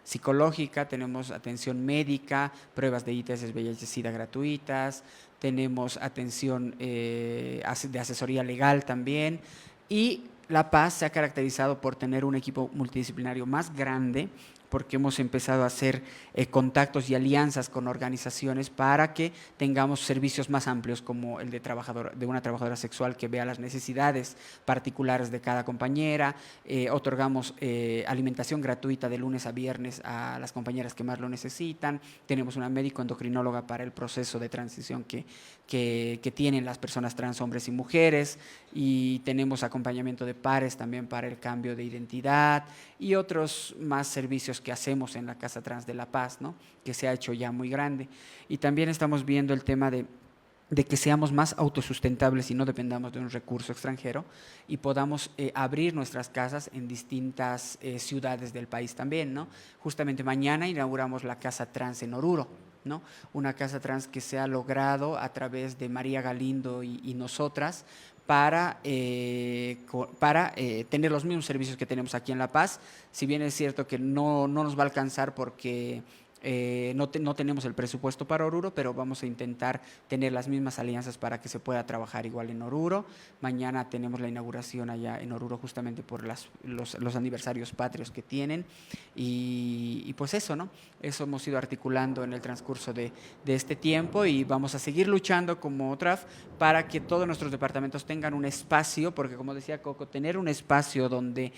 psicológica, tenemos atención médica, pruebas de ITS, VIH-Sida gratuitas, tenemos atención de asesoría legal también, y La Paz se ha caracterizado por tener un equipo multidisciplinario más grande, porque hemos empezado a hacer contactos y alianzas con organizaciones para que tengamos servicios más amplios, como el de una trabajadora sexual que vea las necesidades particulares de cada compañera. Otorgamos alimentación gratuita de lunes a viernes a las compañeras que más lo necesitan. Tenemos una médico endocrinóloga para el proceso de transición que tienen las personas trans, hombres y mujeres, y tenemos acompañamiento de pares también para el cambio de identidad y otros más servicios que hacemos en la Casa Trans de La Paz, ¿no? Que se ha hecho ya muy grande. Y también estamos viendo el tema de que seamos más autosustentables y no dependamos de un recurso extranjero, y podamos abrir nuestras casas en distintas ciudades del país también, ¿no? Justamente mañana inauguramos la Casa Trans en Oruro, ¿no? Una casa trans que se ha logrado a través de María Galindo y nosotras, para tener los mismos servicios que tenemos aquí en La Paz. Si bien es cierto que no nos va a alcanzar porque no tenemos el presupuesto para Oruro, pero vamos a intentar tener las mismas alianzas para que se pueda trabajar igual en Oruro. Mañana tenemos la inauguración allá en Oruro, justamente por los aniversarios patrios que tienen, y pues eso, ¿no? Eso hemos ido articulando en el transcurso de este tiempo, y vamos a seguir luchando como OTRAF para que todos nuestros departamentos tengan un espacio, porque como decía Coco, tener un espacio donde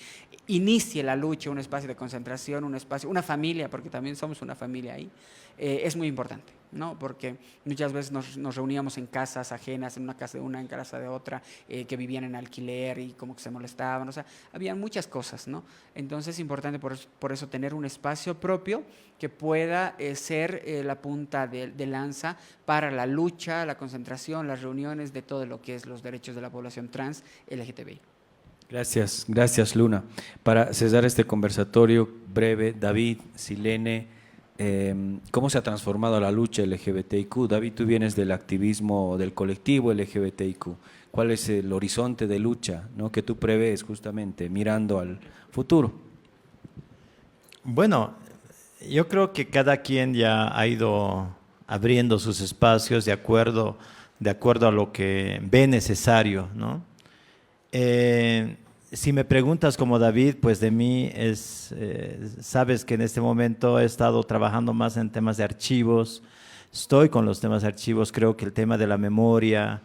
inicie la lucha, un espacio de concentración, un espacio, una familia, porque también somos una familia ahí, es muy importante, ¿no? Porque muchas veces nos reuníamos en casas ajenas, en una casa de una, en casa de otra, que vivían en alquiler y como que se molestaban, o sea, había muchas cosas, ¿no? Entonces es importante por eso tener un espacio propio que pueda ser la punta de lanza para la lucha, la concentración, las reuniones de todo lo que es los derechos de la población trans LGTBI. Gracias, gracias Luna. Para cesar este conversatorio breve, David, Silene, ¿cómo se ha transformado la lucha LGBTIQ? David, tú vienes del activismo del colectivo LGBTIQ. ¿Cuál es el horizonte de lucha, ¿no?, que tú prevés justamente mirando al futuro? Bueno, yo creo que cada quien ya ha ido abriendo sus espacios de acuerdo a lo que ve necesario, ¿no? Si me preguntas como David, pues de mí sabes que en este momento he estado trabajando más en temas de archivos, estoy con los temas de archivos, creo que el tema de la memoria,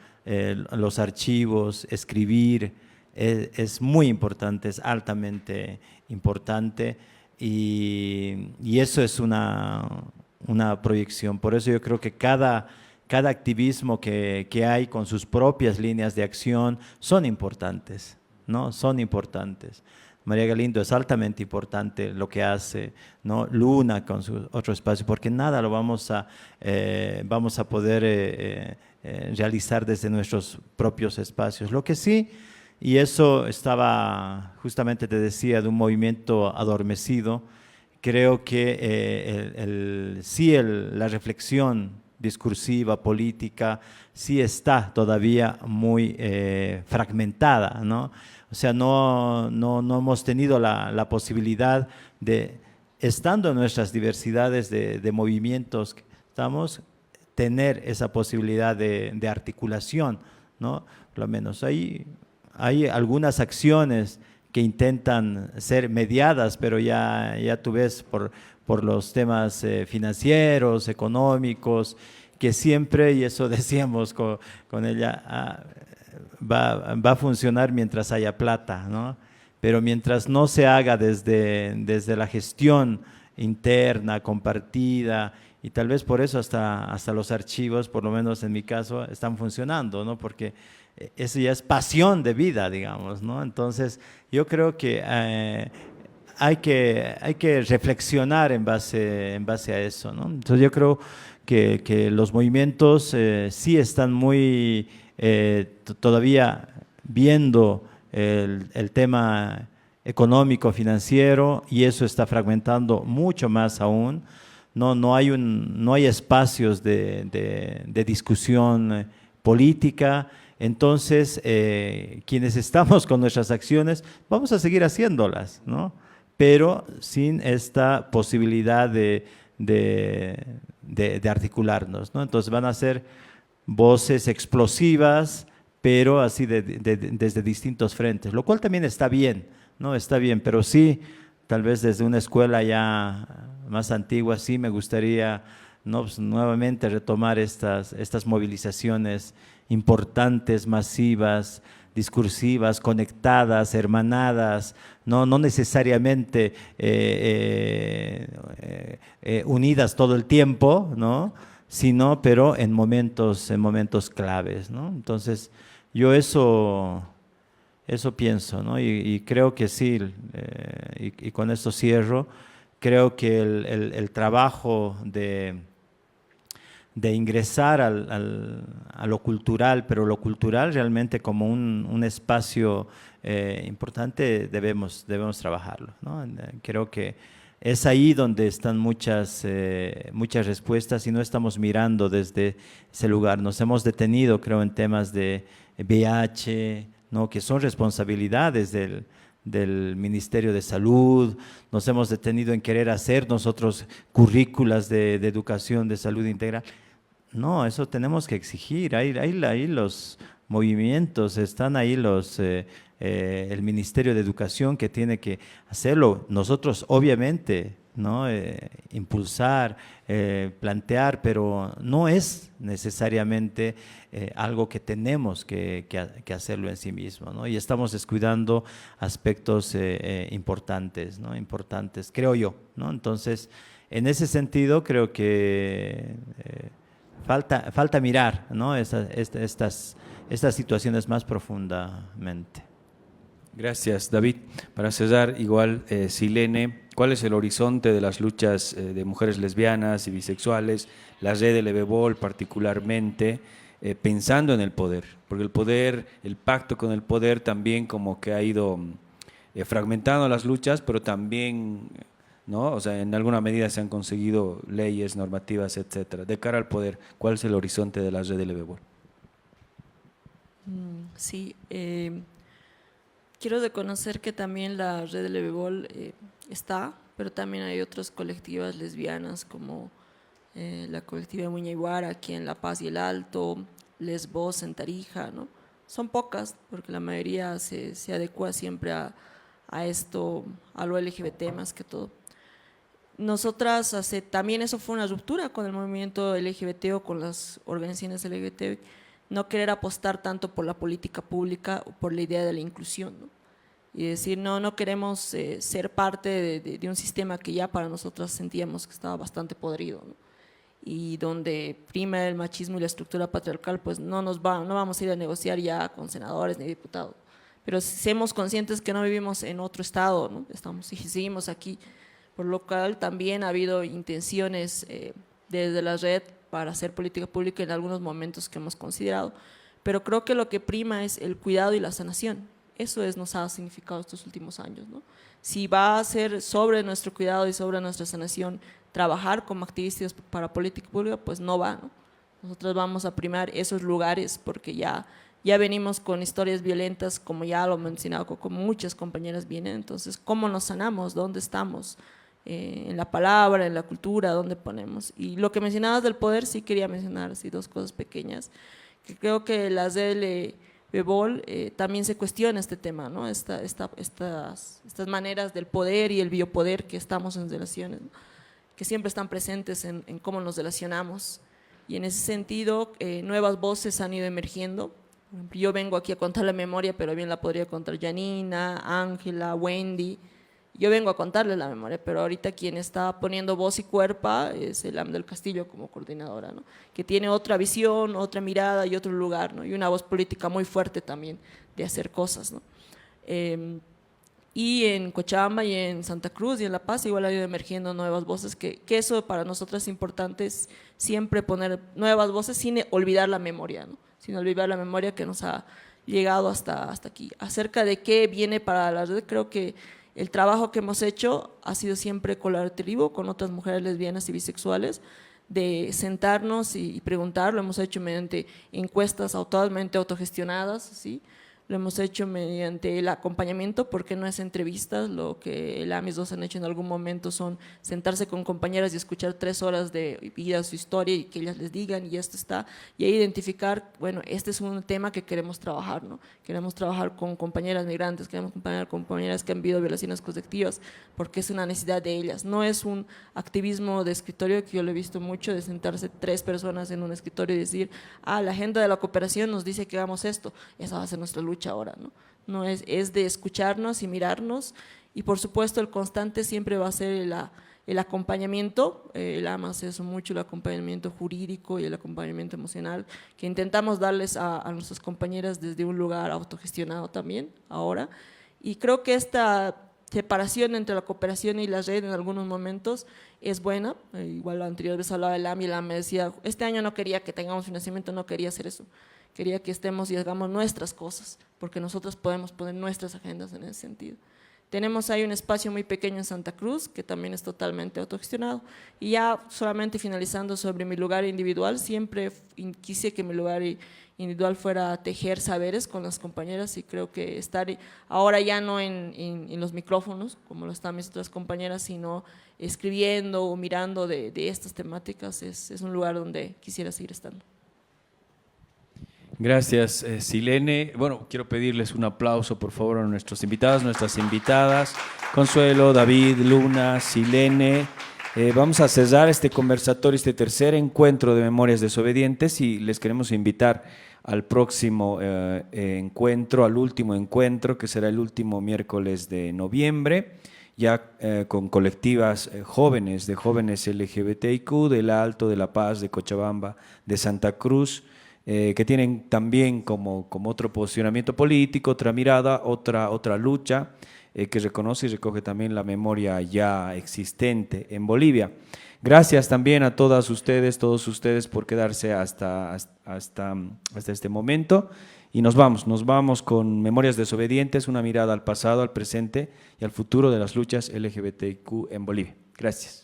los archivos, escribir, es muy importante, es altamente importante y eso es una proyección. Por eso yo creo que cada activismo que hay con sus propias líneas de acción son importantes, ¿no? Son importantes. María Galindo es altamente importante lo que hace, ¿no? Luna con su otro espacio, porque nada lo vamos a poder realizar desde nuestros propios espacios. Lo que sí, y eso estaba, justamente te decía, de un movimiento adormecido, creo que la reflexión discursiva, política, sí está todavía muy fragmentada, ¿no? O sea, no hemos tenido la posibilidad de, estando en nuestras diversidades de movimientos que estamos, tener esa posibilidad de articulación, ¿no? Por lo menos hay algunas acciones que intentan ser mediadas, pero ya tú ves por los temas financieros, económicos, que siempre, y eso decíamos con ella, va a funcionar mientras haya plata, ¿no? Pero mientras no se haga desde la gestión interna, compartida, y tal vez por eso hasta los archivos, por lo menos en mi caso, están funcionando, ¿no? Porque eso ya es pasión de vida, digamos, ¿no? Entonces, yo creo que hay que reflexionar en base a eso, ¿no? Entonces, yo creo que los movimientos sí están muy todavía viendo el tema económico, financiero, y eso está fragmentando mucho más aún. No hay espacios de discusión política. Entonces, quienes estamos con nuestras acciones, vamos a seguir haciéndolas, ¿no? Pero sin esta posibilidad de articularnos, ¿no? Entonces van a ser voces explosivas, pero así desde distintos frentes, lo cual también está bien, ¿no? Está bien, pero sí, tal vez desde una escuela ya más antigua, sí me gustaría, ¿no?, pues, nuevamente retomar estas movilizaciones importantes, masivas, discursivas, conectadas, hermanadas, no necesariamente unidas todo el tiempo, ¿no?, sino pero en momentos claves, ¿no? Entonces, yo eso pienso, ¿no? Y creo que sí, y con esto cierro, creo que el trabajo de ingresar a lo cultural, pero lo cultural realmente como un espacio importante, debemos trabajarlo, ¿no? Creo que es ahí donde están muchas respuestas y no estamos mirando desde ese lugar. Nos hemos detenido, creo, en temas de VIH, ¿no?, que son responsabilidades del Ministerio de Salud. Nos hemos detenido en querer hacer nosotros currículas de educación de salud integral. No, eso tenemos que exigir. Ahí los movimientos, están ahí el Ministerio de Educación que tiene que hacerlo. Nosotros, obviamente, ¿no?, impulsar, plantear, pero no es necesariamente algo que tenemos que hacerlo en sí mismo, ¿no? Y estamos descuidando aspectos importantes, ¿no?, importantes, creo yo, ¿no? Entonces, en ese sentido, creo que falta mirar, ¿no?, estas situaciones más profundamente. Gracias, David. Para César, igual, Silene, ¿cuál es el horizonte de las luchas de mujeres lesbianas y bisexuales, la red LBBOL particularmente? pensando en el poder, porque el poder, el pacto con el poder también como que ha ido fragmentando las luchas, pero también, ¿no? O sea, en alguna medida se han conseguido leyes, normativas, etcétera. De cara al poder, ¿cuál es el horizonte de la red de Lebebol? Sí, quiero reconocer que también la red de Lebebol está, pero también hay otras colectivas lesbianas como la colectiva Muña Iguara aquí en La Paz y el Alto, Lesbos en Tarija, ¿no? Son pocas, porque la mayoría se adecua siempre a esto, a lo LGBT más que todo. Nosotras, también eso fue una ruptura con el movimiento LGBT o con las organizaciones LGBT, no querer apostar tanto por la política pública o por la idea de la inclusión, ¿no? Y decir, no queremos ser parte de un sistema que ya para nosotras sentíamos que estaba bastante podrido, ¿no? Y donde prima el machismo y la estructura patriarcal, pues no vamos a ir a negociar ya con senadores ni diputados. Pero seamos conscientes que no vivimos en otro estado, ¿no? Seguimos aquí, por lo cual también ha habido intenciones desde la red para hacer política pública en algunos momentos que hemos considerado, pero creo que lo que prima es el cuidado y la sanación. Eso nos ha significado estos últimos años, ¿no? Si va a ser sobre nuestro cuidado y sobre nuestra sanación trabajar como activistas para política pública, pues no va, ¿no? Nosotros vamos a primar esos lugares porque ya venimos con historias violentas, como ya lo he mencionado, como muchas compañeras vienen. Entonces, ¿cómo nos sanamos? ¿Dónde estamos? En la palabra, en la cultura, ¿dónde ponemos? Y lo que mencionabas del poder, sí quería mencionar así dos cosas pequeñas, que creo que las del Bebol también se cuestiona este tema, ¿no? Estas maneras del poder y el biopoder que estamos en relaciones, ¿no? Que siempre están presentes en cómo nos relacionamos. Y en ese sentido, nuevas voces han ido emergiendo. Por ejemplo, yo vengo aquí a contar la memoria, pero bien la podría contar Janina, Ángela, Wendy. Yo vengo a contarles la memoria, pero ahorita quien está poniendo voz y cuerpo es el AM del Castillo como coordinadora, ¿no? Que tiene otra visión, otra mirada y otro lugar, ¿no? Y una voz política muy fuerte también de hacer cosas, ¿no? Y en Cochabamba y en Santa Cruz y en La Paz igual ha ido emergiendo nuevas voces, que eso para nosotros es importante, es siempre poner nuevas voces sin olvidar la memoria, ¿no? Sin olvidar la memoria que nos ha llegado hasta aquí. Acerca de qué viene para la red, creo que el trabajo que hemos hecho ha sido siempre colaborativo con otras mujeres lesbianas y bisexuales, de sentarnos y preguntar. Lo hemos hecho mediante encuestas totalmente autogestionadas, ¿sí? Lo hemos hecho mediante el acompañamiento, porque no es entrevistas. Lo que el AMIS 2 han hecho en algún momento son sentarse con compañeras y escuchar 3 horas de vida, su historia, y que ellas les digan, y esto está, y ahí identificar, bueno, este es un tema que queremos trabajar, ¿no? Queremos trabajar con compañeras migrantes, queremos trabajar con compañeras que han vivido violaciones colectivas, porque es una necesidad de ellas. No es un activismo de escritorio, que yo lo he visto mucho, de sentarse 3 personas en un escritorio y decir, la agenda de la cooperación nos dice que hagamos esto, esa va a ser nuestra lucha ahora, ¿no? No es de escucharnos y mirarnos, y por supuesto el constante siempre va a ser el acompañamiento. El AMA hace eso mucho, el acompañamiento jurídico y el acompañamiento emocional, que intentamos darles a nuestras compañeras desde un lugar autogestionado también ahora, y creo que esta separación entre la cooperación y la red en algunos momentos es buena. Igual la anterior vez hablaba del AMA y el AMA me decía, este año no quería que tengamos financiamiento, no quería hacer eso, quería que estemos y hagamos nuestras cosas, porque nosotros podemos poner nuestras agendas en ese sentido. Tenemos ahí un espacio muy pequeño en Santa Cruz, que también es totalmente autogestionado. Y ya solamente finalizando sobre mi lugar individual, siempre quise que mi lugar individual fuera tejer saberes con las compañeras, y creo que estar ahora ya no en los micrófonos, como lo están mis otras compañeras, sino escribiendo o mirando de estas temáticas, es un lugar donde quisiera seguir estando. Gracias, Silene. Bueno, quiero pedirles un aplauso, por favor, a nuestros invitados, nuestras invitadas, Consuelo, David, Luna, Silene. Vamos a cerrar este conversatorio, este tercer encuentro de Memorias Desobedientes, y les queremos invitar al próximo encuentro, al último encuentro, que será el último miércoles de noviembre, ya con colectivas jóvenes, de jóvenes LGBTIQ, del Alto, de La Paz, de Cochabamba, de Santa Cruz, que tienen también como otro posicionamiento político, otra mirada, otra lucha. que reconoce y recoge también la memoria ya existente en Bolivia. Gracias también a todos ustedes por quedarse hasta este momento. Y nos vamos con Memorias Desobedientes, una mirada al pasado, al presente y al futuro de las luchas LGBTQ en Bolivia. Gracias.